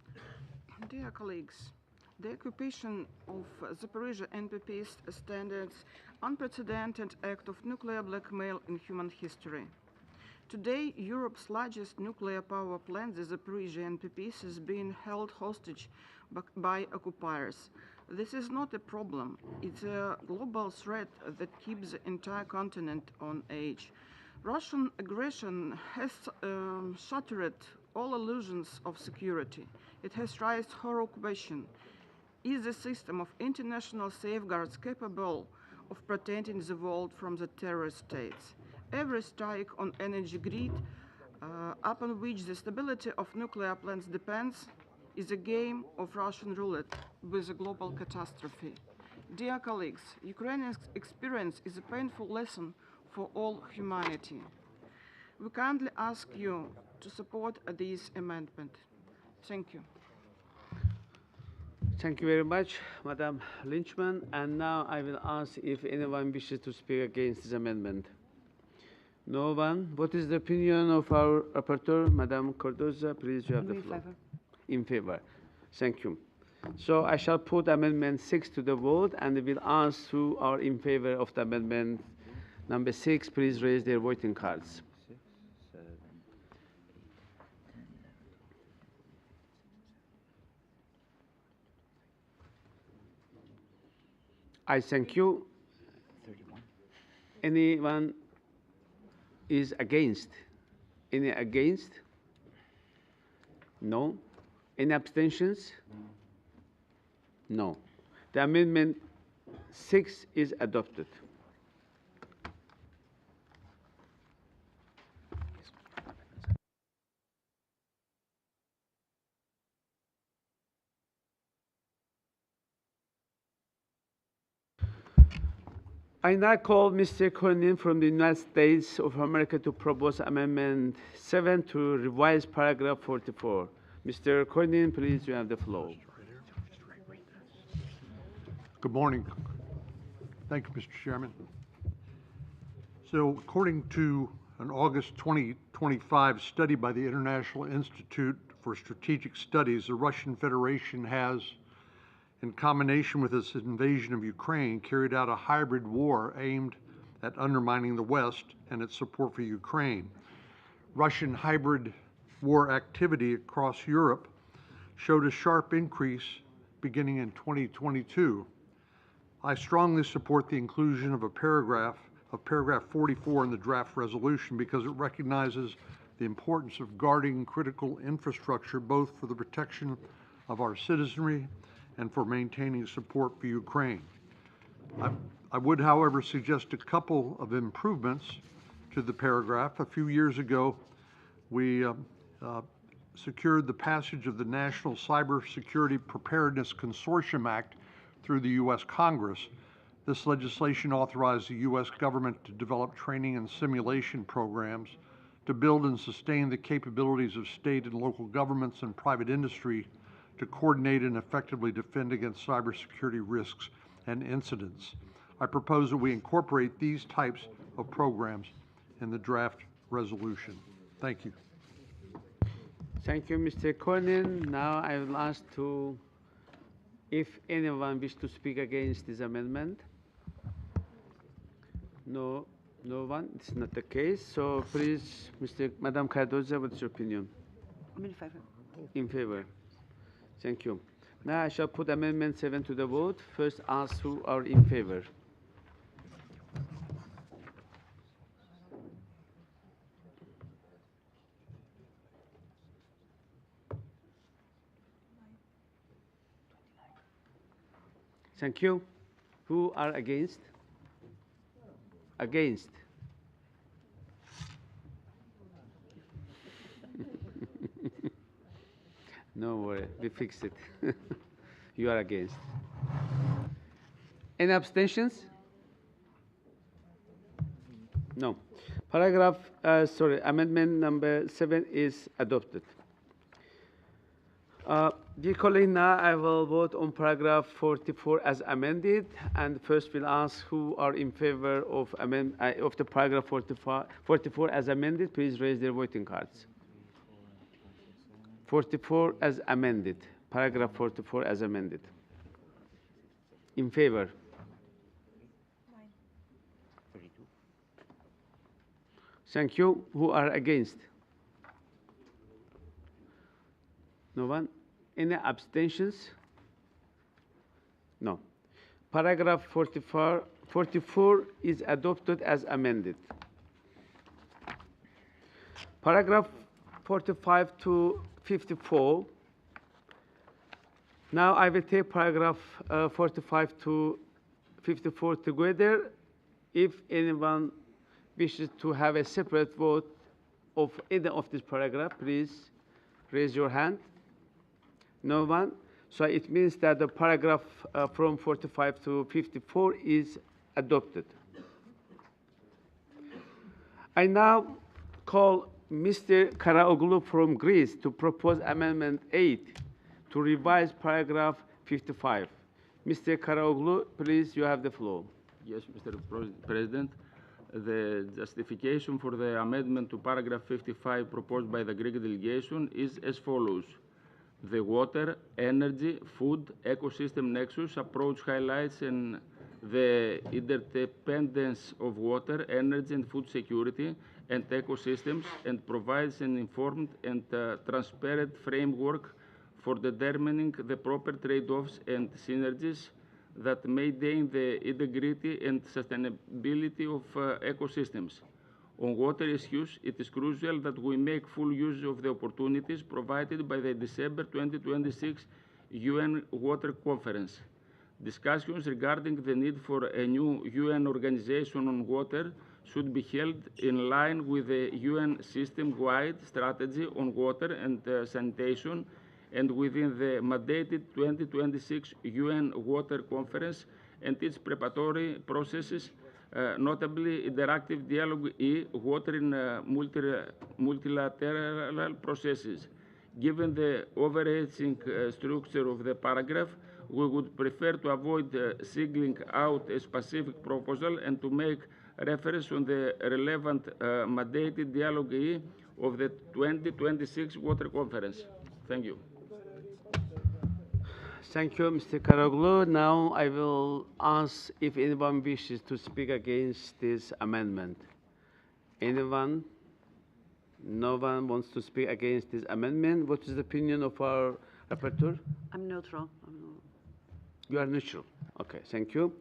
Dear colleagues, the occupation of Zaporizhzhia NPP stands unprecedented act of nuclear blackmail in human history. Today, Europe's largest nuclear power plant, the Zaporizhzhia NPP, is being held hostage by occupiers. This is not a problem. It's a global threat that keeps the entire continent on edge. Russian aggression has shattered all illusions of security. It has raised horror question. Is the system of international safeguards capable of protecting the world from the terrorist states? Every strike on energy grid upon which the stability of nuclear plants depends is a game of Russian roulette with a global catastrophe. Dear colleagues, Ukraine's experience is a painful lesson for all humanity. We kindly ask you to support this amendment. Thank you. Thank you very much, Madam Lynchman. And now I will ask if anyone wishes to speak against this amendment. No one. What is the opinion of our rapporteur, Madam Cardoza? Please, you have the floor. In favor. Thank you. So I shall put Amendment 6 to the vote, and we will ask who are in favor of the amendment number 6. Please raise their voting cards. 6, 7, 8, 10, 11, 12. I thank you. 31. Anyone is against? Any against? No. Any abstentions? No. The amendment 6 is adopted. I now call Mr. Cornyn from the United States of America to propose Amendment 7 to revise paragraph 44. Mr. Cornyn, please, you have the floor. Good morning. Thank you, Mr. Chairman. So, according to an August 2025 study by the International Institute for Strategic Studies, the Russian Federation has, in combination with its invasion of Ukraine, carried out a hybrid war aimed at undermining the West and its support for Ukraine. Russian hybrid war activity across Europe showed a sharp increase beginning in 2022. I strongly support the inclusion of paragraph 44 in the draft resolution because it recognizes the importance of guarding critical infrastructure both for the protection of our citizenry and for maintaining support for Ukraine. I would, however, suggest a couple of improvements to the paragraph. A few years ago, we secured the passage of the National Cybersecurity Preparedness Consortium Act through the U.S. Congress. This legislation authorized the U.S. government to develop training and simulation programs to build and sustain the capabilities of state and local governments and private industry to coordinate and effectively defend against cybersecurity risks and incidents. I propose that we incorporate these types of programs in the draft resolution. Thank you. Thank you, Mr. Cornyn. Now I will ask if anyone wishes to speak against this amendment. No one. It's not the case. So please, Madam Cardoza, what's your opinion? I'm in favor. In favor. Thank you. Now I shall put Amendment 7 to the vote. First, ask who are in favor. Thank you. Who are against? Against. No worry, we fixed it. You are against. Any abstentions? No. Amendment number 7 is adopted. Dear colleague, now I will vote on paragraph 44 as amended, and first we'll ask who are in favor of the paragraph 44 as amended. Please raise their voting cards. 44 as amended. Paragraph 44 as amended. In favor? 32. Thank you. Who are against? No one? Any abstentions? No. Paragraph 44 is adopted as amended. Paragraph 45 to 54 Now I will take paragraph 45 to 54 together. If anyone wishes to have a separate vote of either of this paragraph, please raise your hand. No one? So it means that the paragraph from 45 to 54 is adopted. I now call Mr. Karaoglu from Greece to propose Amendment 8 to revise paragraph 55. Mr. Karaoglu, please, you have the floor. Yes, Mr. President. The justification for the amendment to paragraph 55 proposed by the Greek delegation is as follows. The water, energy, food, ecosystem nexus approach highlights and the interdependence of water, energy, and food security and ecosystems, and provides an informed and transparent framework for determining the proper trade-offs and synergies that maintain the integrity and sustainability of ecosystems. On water issues, it is crucial that we make full use of the opportunities provided by the December 2026 UN Water Conference. Discussions regarding the need for a new UN organization on water should be held in line with the UN system-wide strategy on water and sanitation, and within the mandated 2026 UN Water Conference and its preparatory processes, notably interactive dialogue water in multilateral processes. Given the overarching structure of the paragraph, we would prefer to avoid singling out a specific proposal and to make reference on the relevant mandated dialogue of the 2026 Water Conference. Thank you. Thank you, Mr. Karaoglu. Now I will ask if anyone wishes to speak against this amendment. Anyone? No one wants to speak against this amendment. What is the opinion of our rapporteur? I'm neutral. You are neutral. Okay, thank you.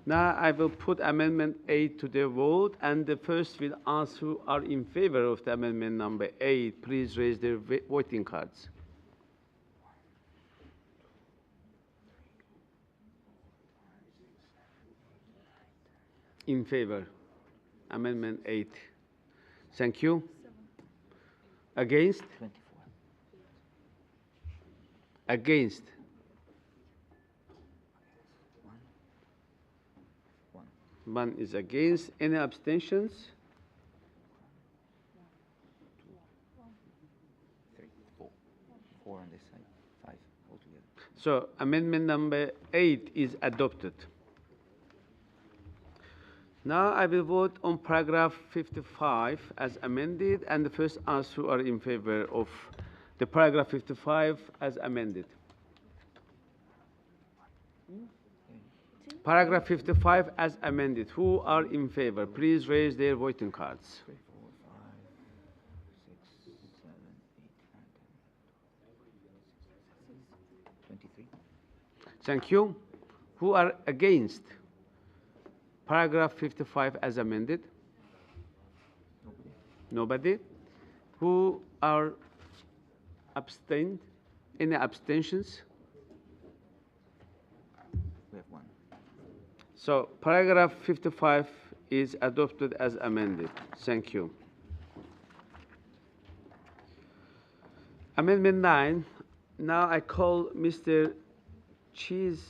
Now I will put Amendment 8 to the vote, and the first will ask who are in favor of the amendment number 8. Please raise their voting cards. In favor. Amendment 8. Thank you. Against? 24. Against? One is against. Any abstentions? 3, 4. 4 on this side, 5 altogether. So amendment number 8 is adopted. Now I will vote on paragraph 55 as amended, and the first ask who are in favor of the paragraph 55 as amended. Paragraph 55 as amended. Who are in favor? Please raise their voting cards. 3, 4, 5, 6, 7, 8, 9, 10, 23. Thank you. Who are against paragraph 55 as amended? Nobody. Who are abstained? Any abstentions? We have 1. So paragraph 55 is adopted as amended. Thank you. Amendment 9. Now I call Mr. Cheese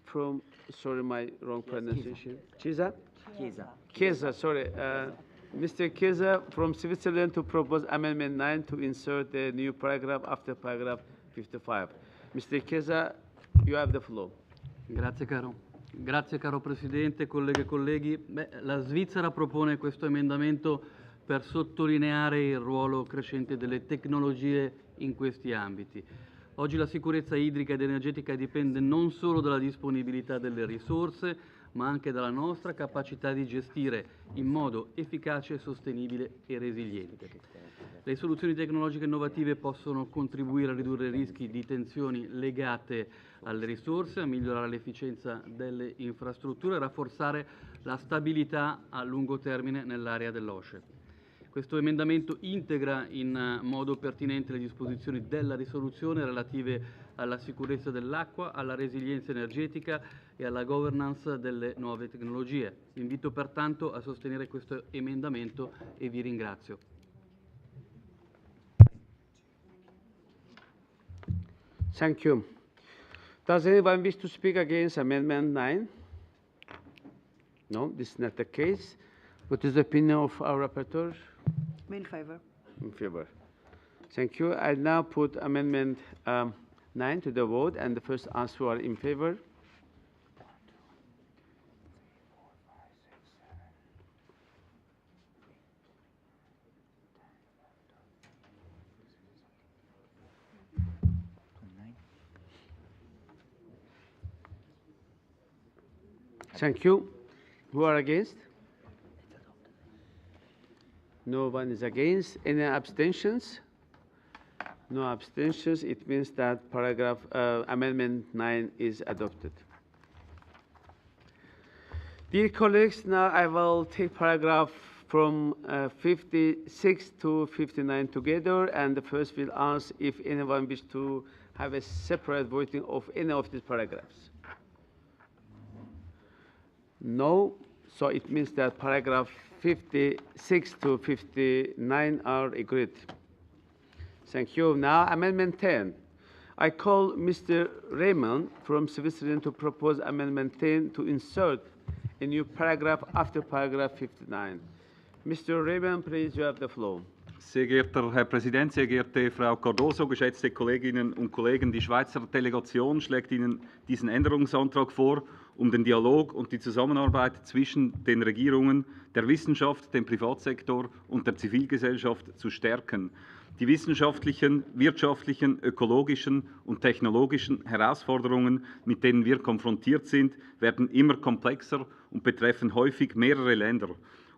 from, sorry, my wrong pronunciation. Chiesa? Chiesa, sorry. Mr. Chiesa from Switzerland to propose Amendment 9 to insert a new paragraph after paragraph 55. Mr. Chiesa, you have the floor. Grazie caro. Grazie caro Presidente, colleghe e colleghi. La Svizzera propone questo emendamento per sottolineare il ruolo crescente delle tecnologie in questi ambiti. Oggi la sicurezza idrica ed energetica dipende non solo dalla disponibilità delle risorse, ma anche dalla nostra capacità di gestire in modo efficace, sostenibile e resiliente. Le soluzioni tecnologiche innovative possono contribuire a ridurre i rischi di tensioni legate alle risorse, a migliorare l'efficienza delle infrastrutture e rafforzare la stabilità a lungo termine nell'area dell'OSCE. Questo emendamento integra in modo pertinente le disposizioni della risoluzione relative alla sicurezza dell'acqua, alla resilienza energetica e alla governance delle nuove tecnologie. Invito pertanto a sostenere questo emendamento e vi ringrazio. Thank you. Does anyone wish to speak against Amendment 9? No, this is not the case. What is the opinion of our rapporteur? I'm in favor. In favor. Thank you. I now put Amendment 9 to the vote, and the first answer are in favor. Thank you. Who are against? No one is against. Any abstentions? No abstentions. It means that Amendment 9 is adopted. Dear colleagues, now I will take paragraph from 56 to 59 together, and the first will ask if anyone wishes to have a separate voting of any of these paragraphs. No, so it means that paragraph 56 to 59 are agreed. Thank you. Now, Amendment 10. I call Mr. Raymond from Switzerland to propose Amendment 10 to insert a new paragraph after paragraph 59. Mr. Raymond, please, you have the floor. Sehr geehrter Herr Präsident, sehr geehrte Frau Cardoso, geschätzte Kolleginnen und Kollegen, die Schweizer Delegation schlägt Ihnen diesen Änderungsantrag vor, um den Dialog und die Zusammenarbeit zwischen den Regierungen, der Wissenschaft, dem Privatsektor und der Zivilgesellschaft zu stärken. Die wissenschaftlichen, wirtschaftlichen, ökologischen und technologischen Herausforderungen, mit denen wir konfrontiert sind, werden immer komplexer und betreffen häufig mehrere Länder.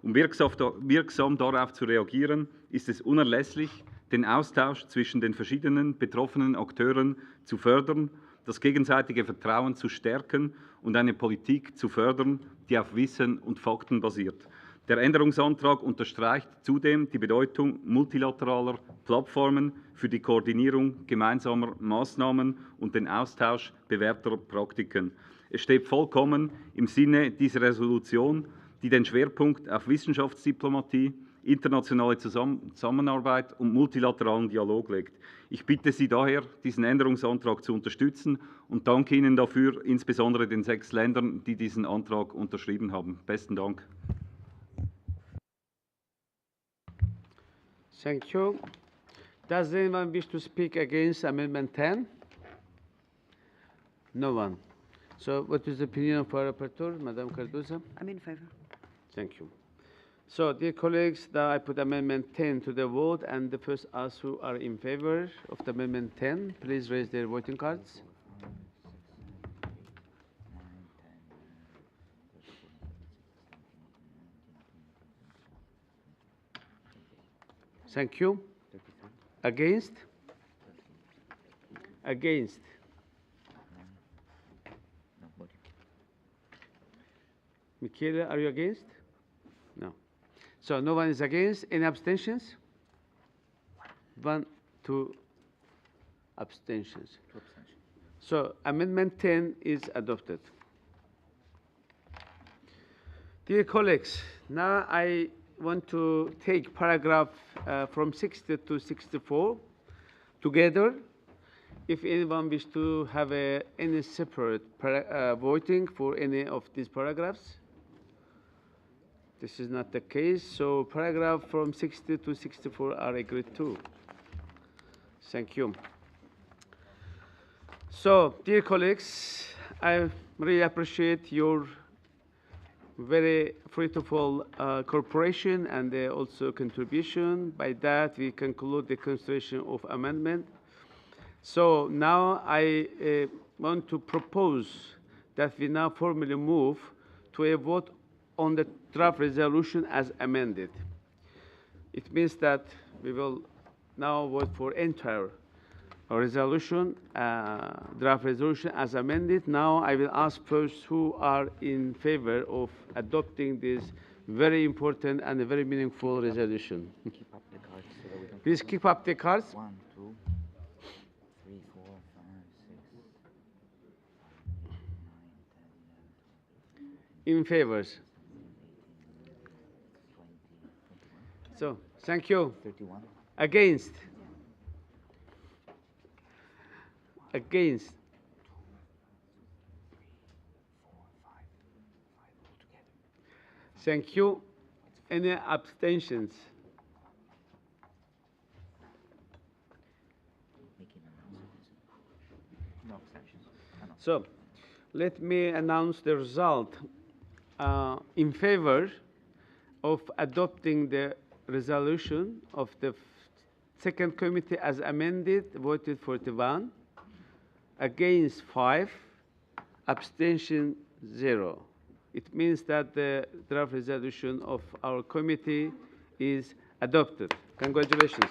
Um wirksam darauf zu reagieren, ist es unerlässlich, den Austausch zwischen den verschiedenen betroffenen Akteuren zu fördern, das gegenseitige Vertrauen zu stärken und eine Politik zu fördern, die auf Wissen und Fakten basiert. Der Änderungsantrag unterstreicht zudem die Bedeutung multilateraler Plattformen für die Koordinierung gemeinsamer Maßnahmen und den Austausch bewährter Praktiken. Es steht vollkommen im Sinne dieser Resolution, die den Schwerpunkt auf Wissenschaftsdiplomatie, internationale Zusammenarbeit und multilateralen Dialog legt. Ich bitte Sie daher, diesen Änderungsantrag zu unterstützen und danke Ihnen dafür, insbesondere den 6 Ländern, die diesen Antrag unterschrieben haben. Besten Dank. Thank you. Does anyone wish to speak against Amendment 10? No one. So what is the opinion of our rapporteur, Madame Cardoso? I'm in favor. Thank you. So, dear colleagues, now I put Amendment 10 to the vote, and the first us who are in favor of the Amendment 10, please raise their voting cards. Thank you. Against? Against? Michele, are you against? No. So no one is against. Any abstentions? 1, 2 abstentions. So Amendment 10 is adopted. Dear colleagues, now I want to take paragraph from 60 to 64 together. If anyone wishes to have any separate voting for any of these paragraphs. This is not the case, so paragraph from 60 to 64 are agreed to. Thank you. So, dear colleagues, I really appreciate your very fruitful cooperation and also contribution. By that, we conclude the consideration of amendment. So now I want to propose that we now formally move to a vote on the draft resolution as amended. It means that we will now vote for entire resolution, draft resolution as amended. Now I will ask first who are in favor of adopting this very important and very meaningful resolution. Keep up the cards so that we don't Please keep up the cards. 1, 2, 3, 4, 5, 6, in favor? So, thank you. 31. Against? Against? Thank you. Any abstentions? No abstentions. So, let me announce the result. In favor of adopting the resolution of the second committee as amended, voted 41, against 5, abstention 0. It means that the draft resolution of our committee is adopted. Congratulations.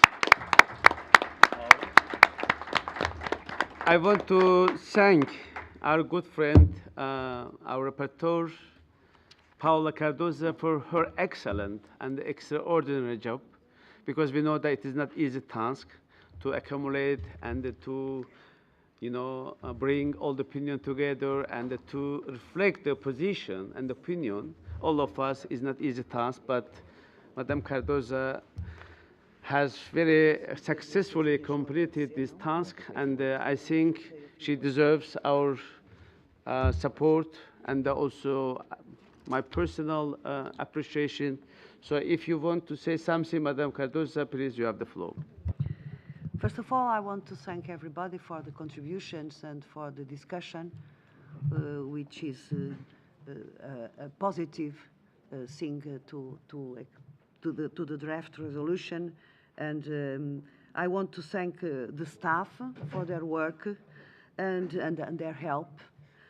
I want to thank our good friend, our rapporteur, Paula Cardoza, for her excellent and extraordinary job, because we know that it is not easy task to accumulate and to, bring all the opinion together and to reflect the position and opinion. All of us is not easy task, but Madame Cardoza has very successfully completed this task, and I think she deserves our support and also my personal appreciation. So if you want to say something, Madame Cardoza, please, you have the floor. First of all, I want to thank everybody for the contributions and for the discussion, which is a positive thing to the draft resolution. And I want to thank the staff for their work and their help,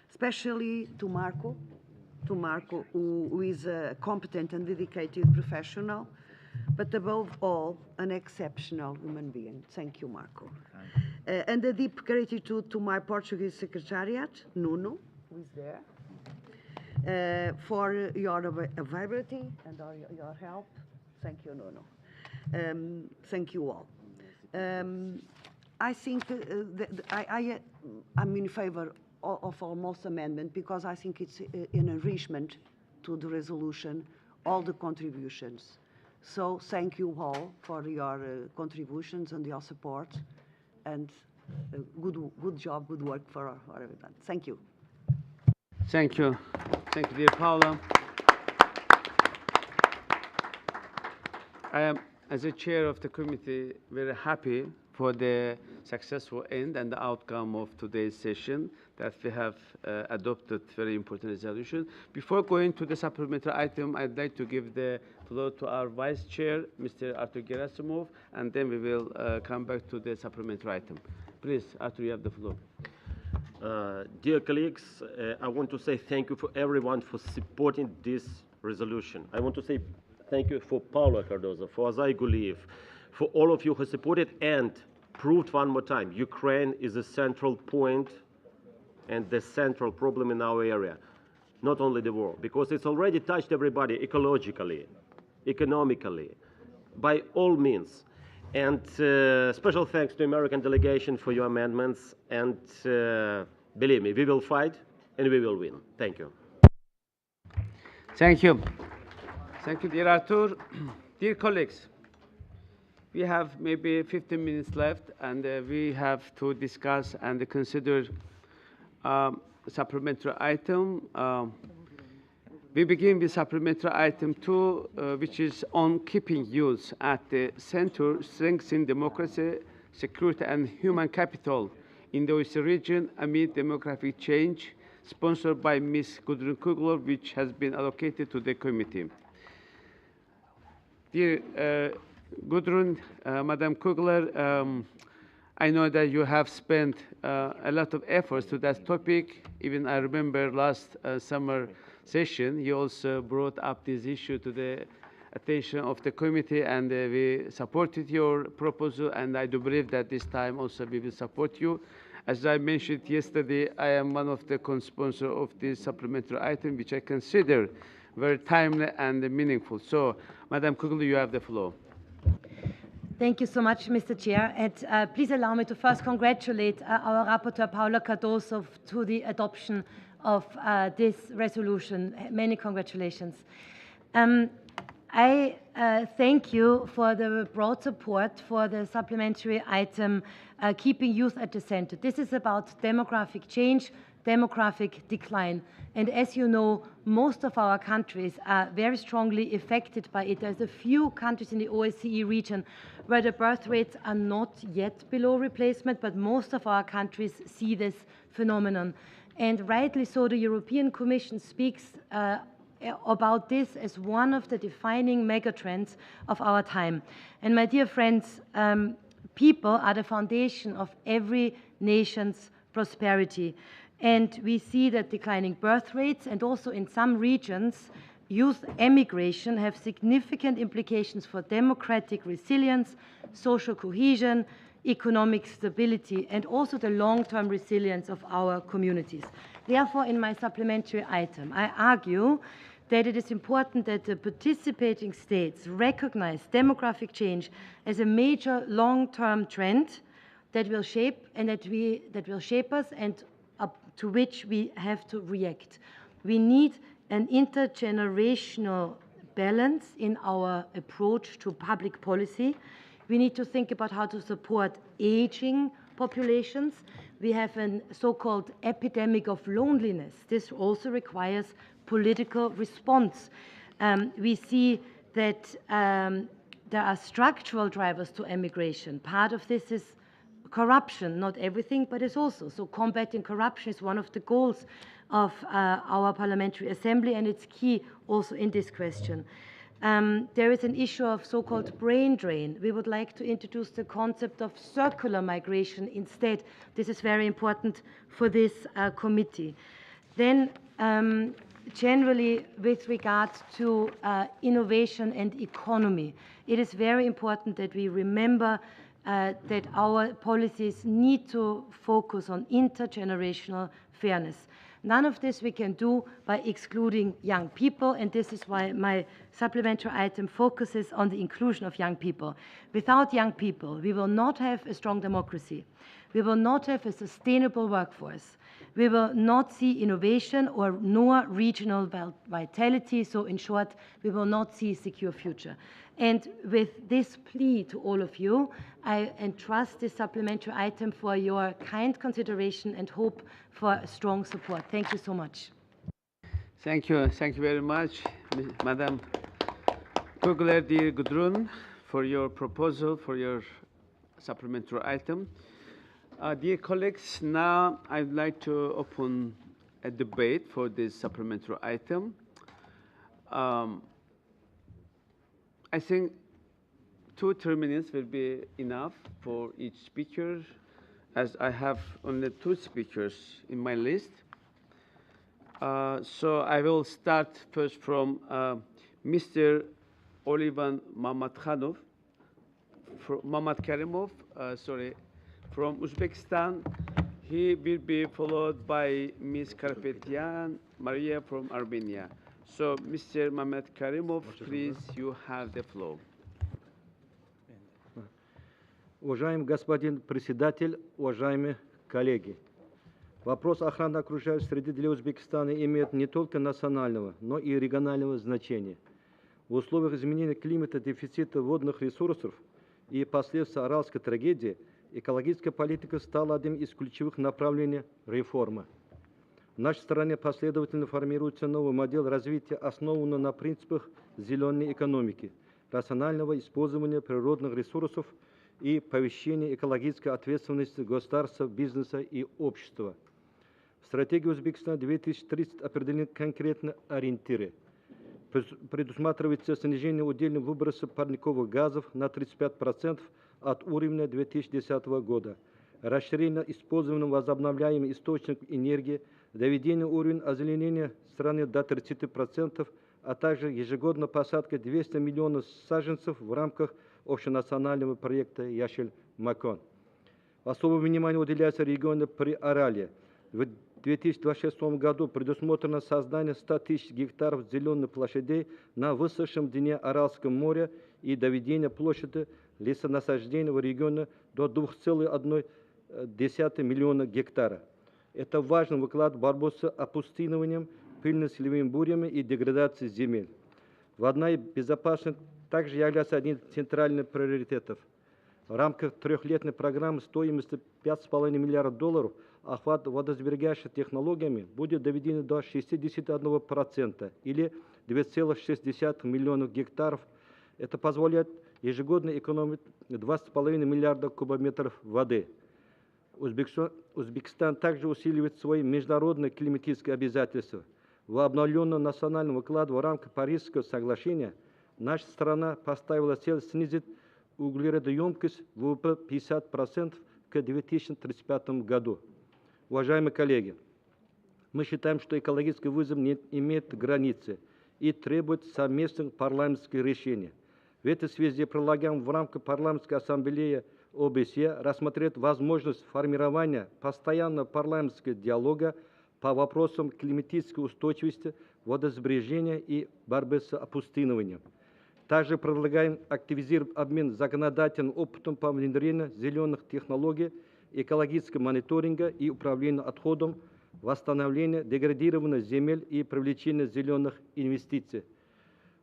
especially to Marco, who is a competent and dedicated professional, but above all, an exceptional human being. Thank you, Marco. And a deep gratitude to my Portuguese secretariat, Nuno, who is there, for your availability and your help. Thank you, Nuno. Thank you all. I think I'm in favor of almost amendment because I think it's an enrichment to the resolution, all the contributions. So thank you all for your contributions and your support, and good job, good work for everyone. Thank you. Thank you. Thank you, dear Paula. I am, as a chair of the committee, very happy for the successful end and the outcome of today's session, that we have adopted very important resolution. Before going to the supplementary item, I'd like to give the floor to our vice chair, Mr. Artur Gerasimov, and then we will come back to the supplementary item. Please, Artur, you have the floor. Dear colleagues, I want to say thank you for everyone for supporting this resolution. I want to say thank you for Paula Cardoza, for Azai Guliyev, for all of you who supported and proved one more time Ukraine is a central point and the central problem in our area, not only the war, because it's already touched everybody ecologically, economically, by all means. And special thanks to the American delegation for your amendments, and believe me, we will fight and we will win. Thank you. Thank you. Thank you, dear Artur. Dear colleagues, we have maybe 15 minutes left, and we have to discuss and consider supplementary item. We begin with supplementary item 2, which is on keeping youth at the center, strengthening democracy, security, and human capital in the OSCE region amid demographic change, sponsored by Ms. Gudrun Kugler, which has been allocated to the committee. Dear Gudrun, Madam Kugler, I know that you have spent a lot of efforts to that topic. Even I remember last summer session, you also brought up this issue to the attention of the committee, and we supported your proposal, and I do believe that this time also we will support you. As I mentioned yesterday, I am one of the co-sponsors of this supplementary item, which I consider very timely and meaningful. So, Madam Kugler, you have the floor. Thank you so much, Mr. Chair. And please allow me to first congratulate our rapporteur, Paula Cardoso, to the adoption of this resolution. Many congratulations. I thank you for the broad support for the supplementary item, keeping youth at the center. This is about demographic change, demographic decline. And as you know, most of our countries are very strongly affected by it. There's a few countries in the OSCE region where the birth rates are not yet below replacement, but most of our countries see this phenomenon. And rightly so, the European Commission speaks about this as one of the defining megatrends of our time. And my dear friends, people are the foundation of every nation's prosperity. And we see that declining birth rates and also in some regions, youth emigration have significant implications for democratic resilience, social cohesion, economic stability, and also the long-term resilience of our communities. Therefore, in my supplementary item, I argue that it is important that the participating states recognize demographic change as a major long-term trend that will shape us and to which we have to react. We need an intergenerational balance in our approach to public policy. We need to think about how to support aging populations. We have a so-called epidemic of loneliness. This also requires political response. We see that there are structural drivers to emigration. Part of this is corruption, not everything, but it's also. So combating corruption is one of the goals of our Parliamentary Assembly, and it's key also in this question. There is an issue of so-called brain drain. We would like to introduce the concept of circular migration instead. This is very important for this committee. Then, generally, with regard to innovation and economy, it is very important that we remember that our policies need to focus on intergenerational fairness. None of this we can do by excluding young people, and this is why my supplementary item focuses on the inclusion of young people. Without young people, we will not have a strong democracy. We will not have a sustainable workforce. We will not see innovation nor regional vitality. So in short, we will not see a secure future. And with this plea to all of you, I entrust this supplementary item for your kind consideration and hope for strong support. Thank you so much. Thank you. Thank you very much, Madam Kugler de Gudrun, for your proposal, for your supplementary item. Dear colleagues, now I'd like to open a debate for this supplementary item. I think 2-3 minutes will be enough for each speaker, as I have only 2 speakers in my list. So I will start first from Mr. Olivan Mamadkhanov, from Uzbekistan. He will be followed by Ms. Karapetyan Maria from Armenia. So, Mr. Mamed Karimov, please, you have the floor. Уважаемый господин председатель, уважаемые коллеги, вопрос охраны окружающей среды для Узбекистана имеет не только национального, но и регионального значения. В условиях изменения климата, дефицита водных ресурсов и последствий аральской трагедии экологическая политика стала одним из ключевых направлений реформы. В нашей стране последовательно формируется новый модель развития, основанный на принципах зеленой экономики, рационального использования природных ресурсов и повышения экологической ответственности государства, бизнеса и общества. В стратегии Узбекистана 2030 определены конкретные ориентиры. Предусматривается снижение удельных выбросов парниковых газов на 35% от уровня 2010 года, расширение использования возобновляемых источников энергии, доведение уровня озеленения страны до 30%, а также ежегодно посадка 200 миллионов саженцев в рамках общенационального проекта «Яшель-Макон». Особое внимание уделяется региону Приуралья. В 2026 году предусмотрено создание 100 тысяч гектаров зеленых площадей на высохшем дне Аральского моря и доведение площади лесонасаждения в регионе до 2,1 миллиона гектаров. Это важный вклад в борьбу с опустыниванием, пыльно-селевыми бурями и деградацией земель. Водная безопасность также является одним из центральных приоритетов. В рамках трехлетней программы стоимостью $5,5 миллиарда охват водосберегающими технологиями будет доведен до 61% или 2,6 миллионов гектаров. Это позволяет ежегодно экономить 2,5 миллиарда кубометров воды. Узбекистан также усиливает свои международные климатические обязательства. В обновленном национальном укладе в рамках Парижского соглашения наша страна поставила цель снизить углеродоемкость ВВП 50% к 2035 году. Уважаемые коллеги, мы считаем, что экологический вызов не имеет границы и требует совместных парламентских решений. В этой связи предлагаем в рамках парламентской ассамблеи ОБСЕ рассмотреть возможность формирования постоянного парламентского диалога по вопросам климатической устойчивости, водосбережения и борьбы с опустыниванием. Также предлагаем активизировать обмен законодательным опытом по внедрению зеленых технологий, экологического мониторинга и управления отходом, восстановления деградированных земель и привлечения зеленых инвестиций.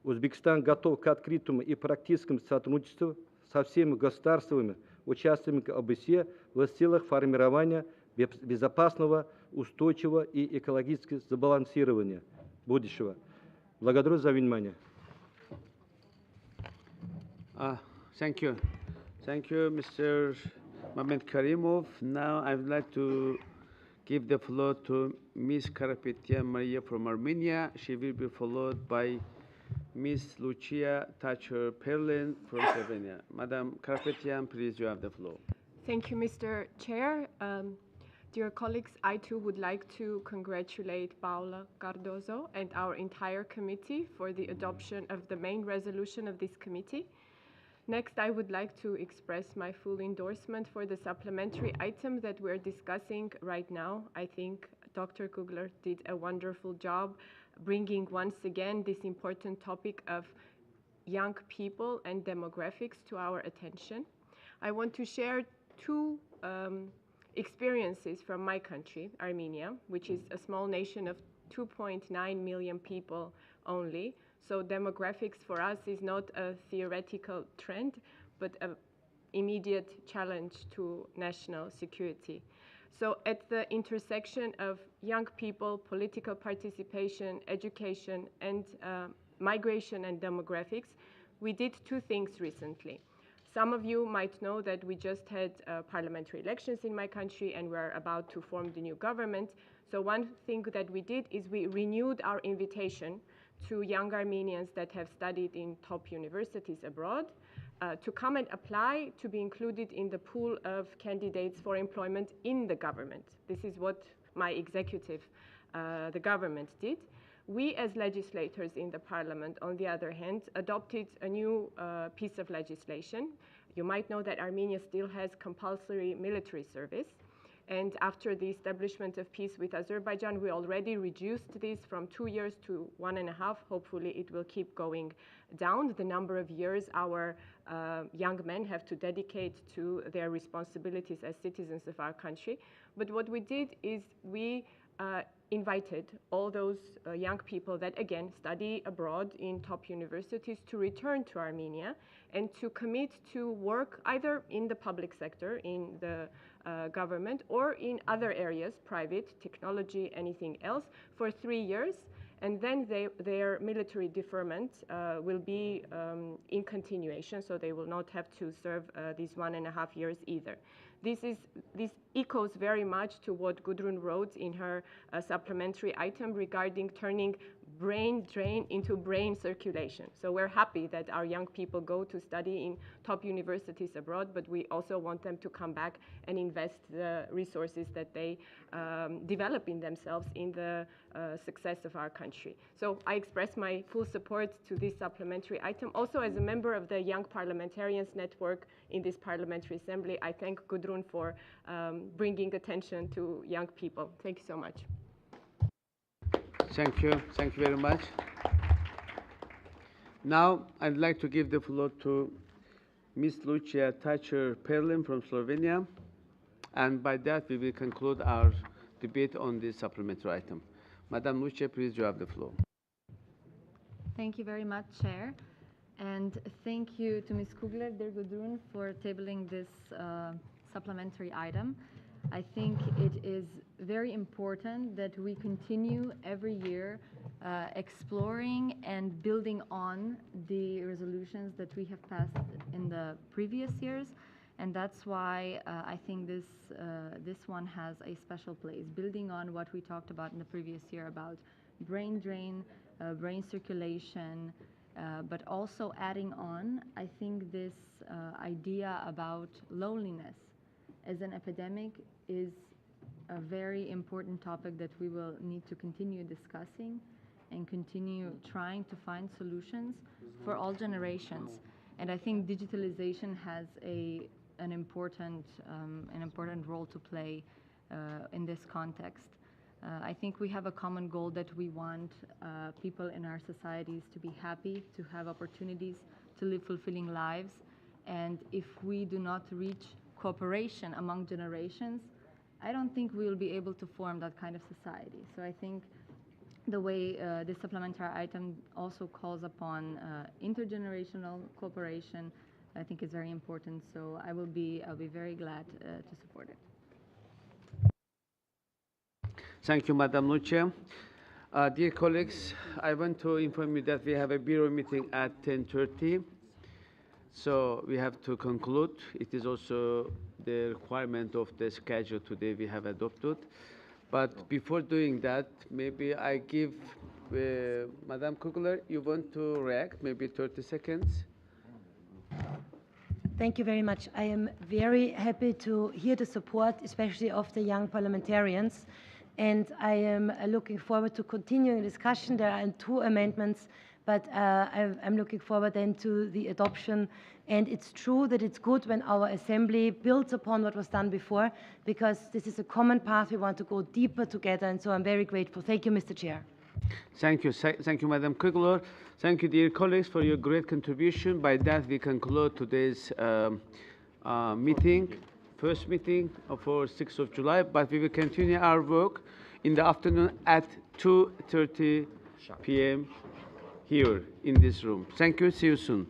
Узбекистан готов к открытому и практическому сотрудничеству со всеми государствами, участниками ОБСЕ в целях формирования безопасного, устойчивого и экологически сбалансированного будущего. Благодарю за внимание. Thank you. Thank you, Mr. Mehmet Karimov. Now I would like to give the floor to Ms. Karapetyan Maria from Armenia. She will be followed by Ms. Lucia Tacher-Perlin from Slovenia. Madam Karapetyan, please, you have the floor. Thank you, Mr. Chair. Dear colleagues, I too would like to congratulate Paula Cardozo and our entire committee for the adoption of the main resolution of this committee. Next, I would like to express my full endorsement for the supplementary item that we're discussing right now. I think Dr. Kugler did a wonderful job bringing once again this important topic of young people and demographics to our attention. I want to share two experiences from my country, Armenia, which is a small nation of 2.9 million people only. So demographics for us is not a theoretical trend, but an immediate challenge to national security. So at the intersection of young people, political participation, education, and migration and demographics, we did two things recently. Some of you might know that we just had parliamentary elections in my country and we're about to form the new government. So one thing that we did is we renewed our invitation to young Armenians that have studied in top universities abroad to come and apply to be included in the pool of candidates for employment in the government. This is what my executive, the government, did. We as legislators in the parliament, on the other hand, adopted a new piece of legislation. You might know that Armenia still has compulsory military service. And after the establishment of peace with Azerbaijan, we already reduced this from 2 years to 1.5. Hopefully it will keep going down, the number of years our young men have to dedicate to their responsibilities as citizens of our country. But what we did is we invited all those young people that, again, study abroad in top universities to return to Armenia and to commit to work either in the public sector, in the government, or in other areas, private, technology, anything else, for 3 years. And then their military deferment will be in continuation, so they will not have to serve these 1.5 years either. This echoes very much to what Gudrun wrote in her supplementary item regarding turning brain drain into brain circulation. So we're happy that our young people go to study in top universities abroad, but we also want them to come back and invest the resources that they develop in themselves in the success of our country. So I express my full support to this supplementary item. Also, as a member of the Young Parliamentarians Network in this Parliamentary Assembly, I thank Gudrun for bringing attention to young people. Thank you so much. Thank you. Thank you very much. Now, I'd like to give the floor to Ms. Lucia Tacher-Perlin from Slovenia. And by that, we will conclude our debate on this supplementary item. Madam Luce, please, you have the floor. Thank you very much, Chair. And thank you to Ms. Kugler, Gudrun, for tabling this supplementary item. I think it is very important that we continue every year exploring and building on the resolutions that we have passed in the previous years. And that's why I think this one has a special place, building on what we talked about in the previous year about brain drain, brain circulation, but also adding on, I think this idea about loneliness as an epidemic is a very important topic that we will need to continue discussing and continue trying to find solutions for all generations. And I think digitalization has an important role to play in this context. I think we have a common goal that we want people in our societies to be happy, to have opportunities, to live fulfilling lives. And if we do not reach cooperation among generations, I don't think we will be able to form that kind of society. So I think the way this supplementary item also calls upon intergenerational cooperation, I think is very important. So I'll be very glad to support it. Thank you, Madam Luce. Dear colleagues, I want to inform you that we have a bureau meeting at 10:30. So we have to conclude. It is also the requirement of the schedule today we have adopted. But before doing that, maybe I give Madam Kugler, you want to react, maybe 30 seconds? Thank you very much. I am very happy to hear the support, especially of the young parliamentarians. And I am looking forward to continuing discussion. There are 2 amendments, but I'm looking forward then to the adoption. And it's true that it's good when our assembly builds upon what was done before, because this is a common path. We want to go deeper together, and so I'm very grateful. Thank you, Mr. Chair. Thank you. Thank you, Madam Kugler. Thank you, dear colleagues, for your great contribution. By that, we conclude today's meeting. First meeting for 6th of July, but we will continue our work in the afternoon at 2:30 p.m. here in this room. Thank you. See you soon.